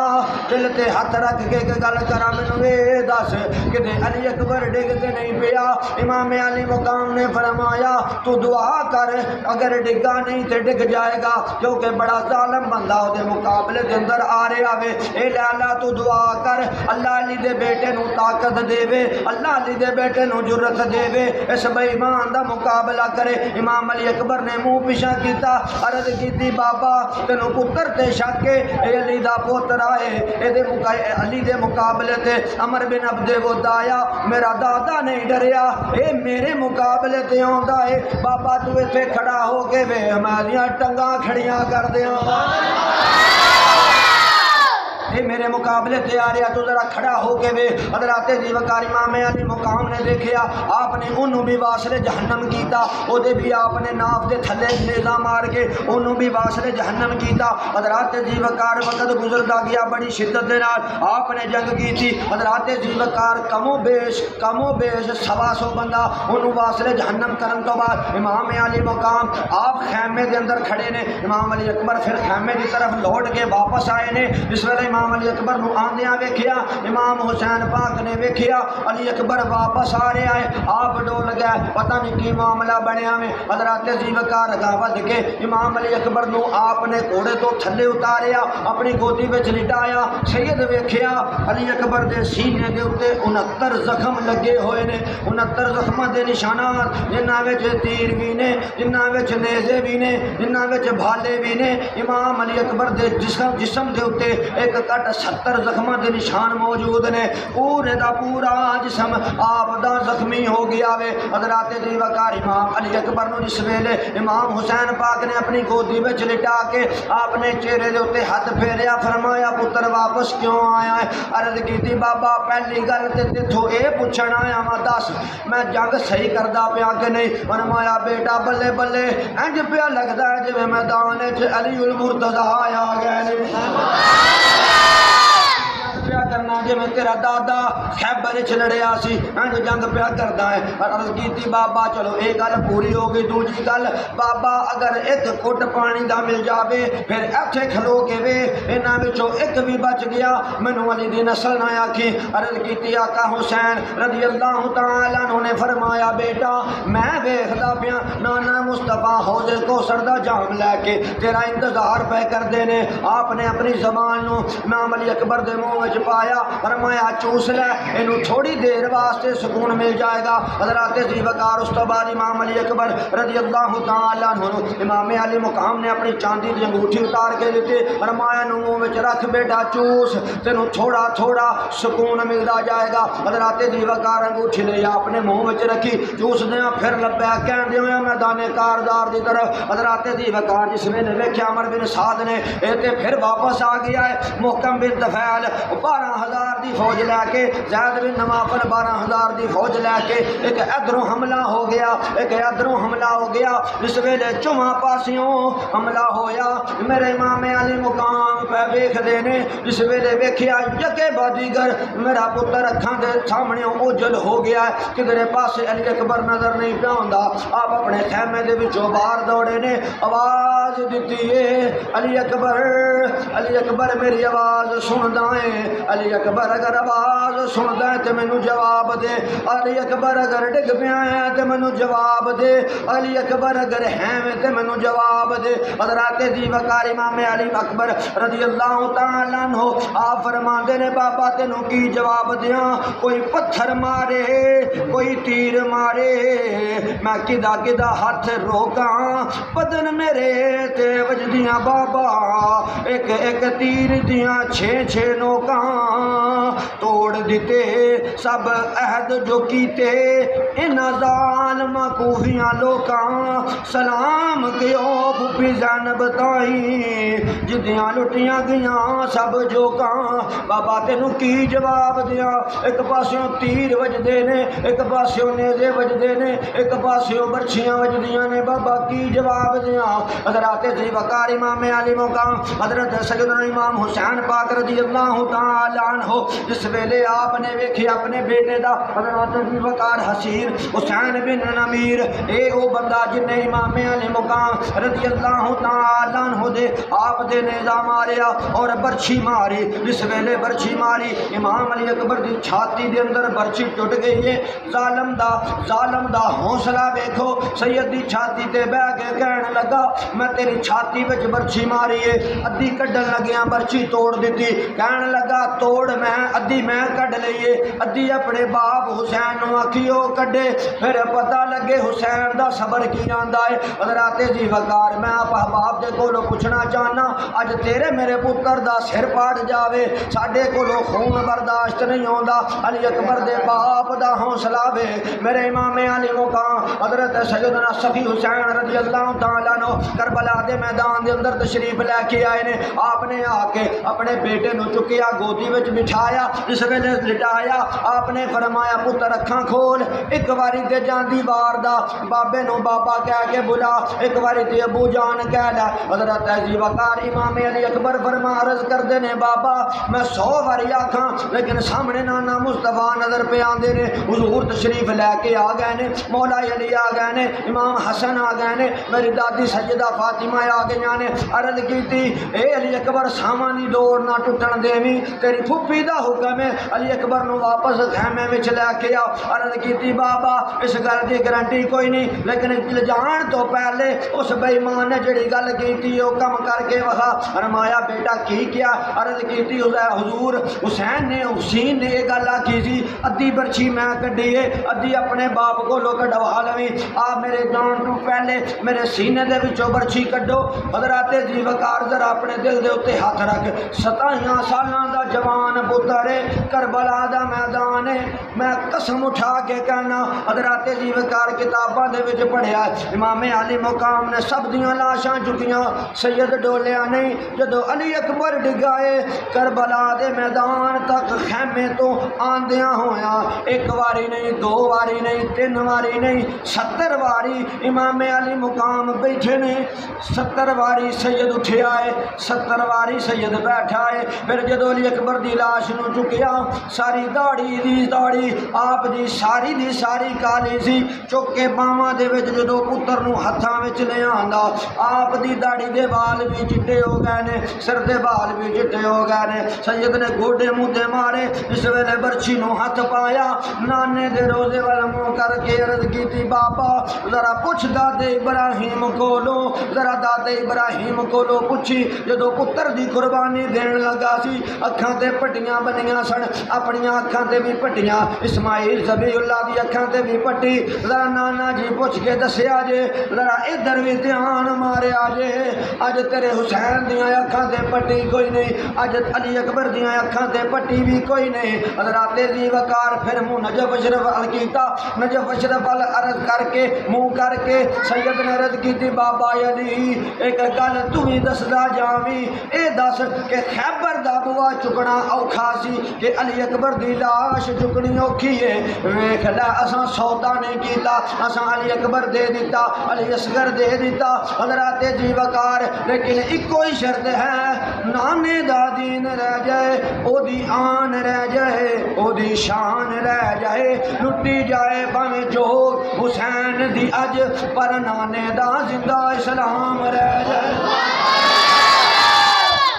دل تے ہاتھ رکھ کے گل کراں مینوں اے دس کہ علی اکبر ڈگتے نہیں پیا امام علی مقام نے فرمایا تو دعا کر اگر ڈگا نہیں تے ڈگ جائے گا کیونکہ بڑا ظالم بندہ او دے مقابلے دے اندر آ رہا وے اے لالا تو دعا کر اللہ علی دے بیٹے نو طاقت دے وے اللہ علی دے بیٹے نو جرت دے وے اس بے ایمان دا مقابلہ کرے. امام علی اکبر نے منہ پیچھا کیتا عرض کیتی بابا تینو پتر تے شک ہے اے علی دا پوتر آئے علی دے مقابلے تے عمر بن عبد ود آیا میرا دادا نہیں ڈریا اے میرے مقابلے تے آندا ہے بابا تو ایتھے کھڑا ہو کے وے ہماریاں ٹنگاں کھڑیاں کر دیاں اے میرے مقابلے تے آ رہا تو ذرا کھڑا ہو کے وے. حضرات جی وقار امام علی مقام نے دیکھیا آپ نے انہوں بھی واسل جہنم کیتا او دے بھی آپ نے ناف دے تھلے نیزہ مار کے انہوں بھی واسل جہنم کیتا. حضرات جی وقار وقت گزردا گیا بڑی شدت دے نال آپ نے جنگ کی تھی. حضرات جی وقار کم و بیش 100 بندہ انہوں واسل جہنم کرن تو بعد امام علی مقام آپ خیمے دے اندر کھڑے نے. امام علی اکبر پھر خیمے دی طرف لوٹ کے واپس آئے نے. اس ویلے امام علی اکبر نو آندیاں ویکھیا امام حسین پاک نے ویکھیا علی اکبر واپس آ رہا ہے آپ ڈول گئے پتہ نہیں کی معاملہ بنیا میں. حضرات جی وقار گاوت کے امام علی اکبر نو آپ نے گھوڑے تو تھلے اتاریا اپنی گودی وچ لٹایا. سید ویکھیا علی اکبر دے سینے دے اوتے 69 زخم لگے ہوئے نے 69 زخماں دے نشانات جنہاں وچ تیر بھی نے جنہاں وچ نیزے بھی نے جنہاں وچ بھالے بھی نے. امام علی اکبر دے جسم دے اوتے ایک کٹ 70 زخماں دے نشان موجود نے. پورے دا پورا جسم آپ دا زخمی ہو گیا وے. حضرات جی وقار امام علی اکبر نو جس ویلے امام حسین پاک نے اپنی گودی وچ لٹا کے آپ نے چہرے دے اوتے ہاتھ پھیریا فرمایا پتر واپس کیوں آیا ہے. عرض کیتی بابا پہلی گل تے تیتھوں اے پوچھن آیا وا دس میں جنگ صحیح کردا پیا کہ نہیں. فرمایا بیٹا بلے بلے انج پیا لگدا ہے جویں میدان وچ علی المرتضی آیا گئے نے پیا کرنا جی میں تیرا دادا خیبر وچ لڑیا سی انج جنگ پیا کردا ہے. عرض کیتی بابا چلو یہ گل پوری ہو گئی. دوجی گل بابا اگر ایک گھٹ پانی دا مل جاوے پھر ایتھے کھلو کے وے انہاں وچوں ایک بھی بچ گیا مینوں علی دی نسل نہ آکھی. عرض کیتی آقا حسین رضی اللہ تعالی عنہ نے فرمایا بیٹا میں ویکھدا پیا نانا مصطفیٰ حوض کوثر دا جام لے کے تیرا انتظار پہ کردے نے. آپ نے اپنی زبان نو امام علی اکبر دے منہ وچ پایا فرمایا چوس لے اینو تھوڑی دیر واسطے سکون مل جائے گا. حضرات جی وقار اس تو بعد امام علی اکبر رضی اللہ تعالی عنہ امام علی مقام نے اپنی چاندی دی انگوٹھی اتار کے دیتے فرمایا نو منہ وچ رکھ بیٹا چوس تینوں تھوڑا تھوڑا سکون ملدا جائے گا. حضرات جی وقار انگوٹھی لے آپ نے منہ وچ رکھی چوس دیاں پھر لبیا کہندے ہوئے میدان کاردار دی طرف. حضرات جی وقار جس میں نے ویکھیا عمر بن سعد نے اے تے پھر واپس آ گیا ہے. محکم بن طفیل 12,000 دی فوج لے کے زید بن نوافل 12,000 دی فوج لے کے ایک ادھروں حملہ ہو گیا ایک ادھروں حملہ ہو گیا. اس ویلے چواں پاسیوں حملہ ہویا. میرے امام علی مقام پہ ویکھ دے نے اس ویلے ویکھیا یکے بادیگر میرا پتر اکھاں دے سامنے اوجل ہو گیا ہے کدھر پاسے علی اکبر نظر نہیں پیا ہوندا. آپ اپنے خیمے دے وچوں باہر دوڑے نے آواز دتی ہے علی اکبر میری آواز سندا ہے علی اکبر اگر آواز سندا ہے تے مینوں جواب دے. علی اکبر اگر ڈگ پیا ہے تے مینوں جواب دے. علی اکبر اگر ہے تے مینوں جواب دے. حضرات جی وقار امام علی اکبر رضی اللہ تعالی عنہ آپ فرماندے نے بابا تینوں کی جواب دیاں کوئی پتھر مارے کوئی تیر مارے میں کدا کدا ہاتھ روکاں بدن میرے تے وجدیاں بابا ایک ایک تیر دیاں 6 نوکاں توڑ دیتے سب عہد جو کیتے ان ظالم کوفیاں لوکاں سلام کیو پھوپھی زینب تائیں جدیاں لٹیاں گیاں سب جوکاں. بابا تینوں کی جواب دیاں ایک پاسیوں تیر وجدے نے ایک پاسیوں نیزے وجدے نے ایک پاسیوں برچھیاں وجدیاں نے بابا کی جواب دیاں. حضرات جی وقار امام علی مقام حضرت سیدنا امام حسین پاک رضی اللہ تعالی عنہ جس ویلے آپ نے ویکھی اپنے بیٹے دا حضرت جی وقار حسین حسین بن نمیر اے او بندہ جن نے امام علی مقام رضی اللہ تعالی عنہ دے آپ دے نیزہ ماریا اور برچھی ماری. جس ویلے برچھی ماری امام علی اکبر دی چھاتی دے اندر برچھی ٹوٹ گئی ہے. ظالم دا حوصلہ ویکھو سید دی چھاتی تے بیٹھ کے کہنے لگا میں تیری چھاتی وچ برچھی ماری ہے ادھی کڈن لگیاں برچھی توڑ دیتی کہن لگا توڑ میں ادھی میں کڈ لئیے ادھی اپنے باپ حسین نو آکھیو کڈے پھر پتہ لگے حسین دا صبر کی آندا ہے حضرات جی وقار میں آپ احباب دے کولو پوچھنا چاہنا اج تیرے میرے پتر دا سر پاڑ جاوے ساڈے کولو خون برداشت نہیں ہوندا علی اکبر دے باپ دا حوصلہ وے میرے امام علی مقام حضرت سیدنا صفی حسین رضی اللہ تعالیٰ عنہ کربلا دے میدان دے اندر تشریف لے کے آئے نے آپ نے آ کے اپنے بیٹے نو چکیا گودی وچ بٹھایا جس ویلے لٹایا آپ نے فرمایا پتر اکھاں کھول ایک واری تے جاندی وار دا بابے نو بابا کہہ کے بلا ایک واری تے ابو جان کہہ لے حضرت عزیز وقار امام علی اکبر فرما عرض کر دے نے بابا میں 100 واری آکھاں لیکن سامنے نانا مصطفیٰ نظر پہ آندے نے حضور تشریف لے کے آ گئے نے مولا علی آ گئے نے امام حسن آ گئے نے میری دادی سیدہ فاطمہ آ گئی نے عرض کیتی اے علی اکبر سامانی دور نہ ٹوٹن دیویں تیری پھوپھی دا حکم ہے علی اکبر نو واپس خیمے وچ لے کے آ عرض کیتی بابا اس گل دی گارنٹی کوئی نہیں لیکن جان تو پہلے اس بے ایمان نے جڑی گل کیتی او کم کر کے وہا فرمایا بیٹا کی کیا عرض کیتی حضور حسین نے یہ گل آکھی سی ادھی برچھی میں کڈی ہے ادھی اپنے باپ کو لو کڈوا لویں آپ میرے جان تو پہلے میرے سینے دے وچوں برچھی کڈو حضرات جی وقار ذرا اپنے دل دے اوتے ہاتھ رکھ 27 سالاں دا جوان پتر ہے کربلا دا میدان ہے میں قسم اٹھا کے کہنا حضرات جی وقار کتاباں دے وچ پڑھیا امام علی مقام نے سب دیاں لاشاں چکیاں سید ڈولیا نہیں جدو علی اکبر ڈگائے کربلا دے میدان تک خیمے تو آندیاں ہویا ایک واری نہیں 2 واری نہیں 3 واری نہیں 70 واری امام علی مقام بیٹھے نے 70 واری سید اٹھے آئے 70 واری سید بیٹھا ہے پھر جدو علی اکبر دی لاش نو چکیا ساری داڑھی آپ دی ساری کالی سی چک کے باواں دے وچ جدو پتر نو ہتھاں وچ لے آندا آپ دی داڑھی دے بال بھی چٹے ہو گئے نے سر دے بال بھی چٹے ہو گئے نے سید نے گوڈے منہ تے مارے اس ویلے برچھی نو ہاتھ پایا نانے دے روزے وال منہ کر کے عرض کیتی بابا ذرا پوچھ دادے ابراہیم کولو ذرا دادے ابراہیم کولو پوچھی جدو پتر دی قربانی دین لگا سی اکھاں تے پٹیاں بنیاں سن اپنیاں اکھاں تے بھی پٹیاں اسماعیل ذبیح اللہ دی اکھاں تے بھی پٹی ذرا نانا جی پوچھ کے دسیا جے ذرا ادھر بھی دھیان ماریا جے اج تیرے حسین دیاں اکھاں تے پٹی کوئی نہیں اج علی اکبر دیاں اکھاں تے پٹی بھی کوئی نہیں حضرات ذی وقار پھر منہ نجف اشرف کیتا نجف اشرف عرض کر کے منہ کر کے سید نے عرض کیتی بابا علی ایک گل تو ہی دسدا جاویں اے دس کہ خیبر دا بوا چکنا اوکھا سی کہ علی اکبر دی لاش چکنی اوکھی ہے ویکھ لے اساں سودا نہیں کیتا اساں علی اکبر دے دیتا علی اصغر دے دیتا حضرات ذی وقار لیکن ایکو ہی شرط ہے نانے دا دین رہ جائے او دی آن رہ جائے او دی شان رہ جائے لٹی جائے بھاویں جو حسین دی اج پر نانے دا زندہ اسلام رہ جائے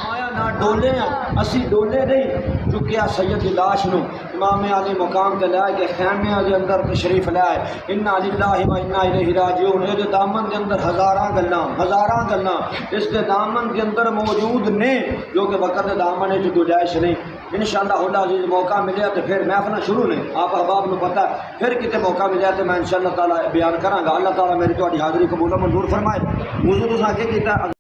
آیا نہ ڈولے ہیں اسی ڈولے نہیں چکیا سید دی لاش نو امام علی مقام تے لے کے خیمے دے اندر تشریف لائے انا للہ و انا الیہ راجعون اے دامن دے اندر ہزاراں گلاں اس دے دامن دے اندر موجود نے جو کہ وقت دے دامن وچ گنجائش نہیں انشاءاللہ اللہ عزیز موقع ملیا تو پھر محفل شروع نے آپ احباب نو پتہ ہے پھر کتے موقع ملیا تو میں انشاءاللہ تعالی بیان کراں گا اللہ تعالی میری تہاڈی حاضری قبول و منظور فرمائے موضوع تساں کی کیتا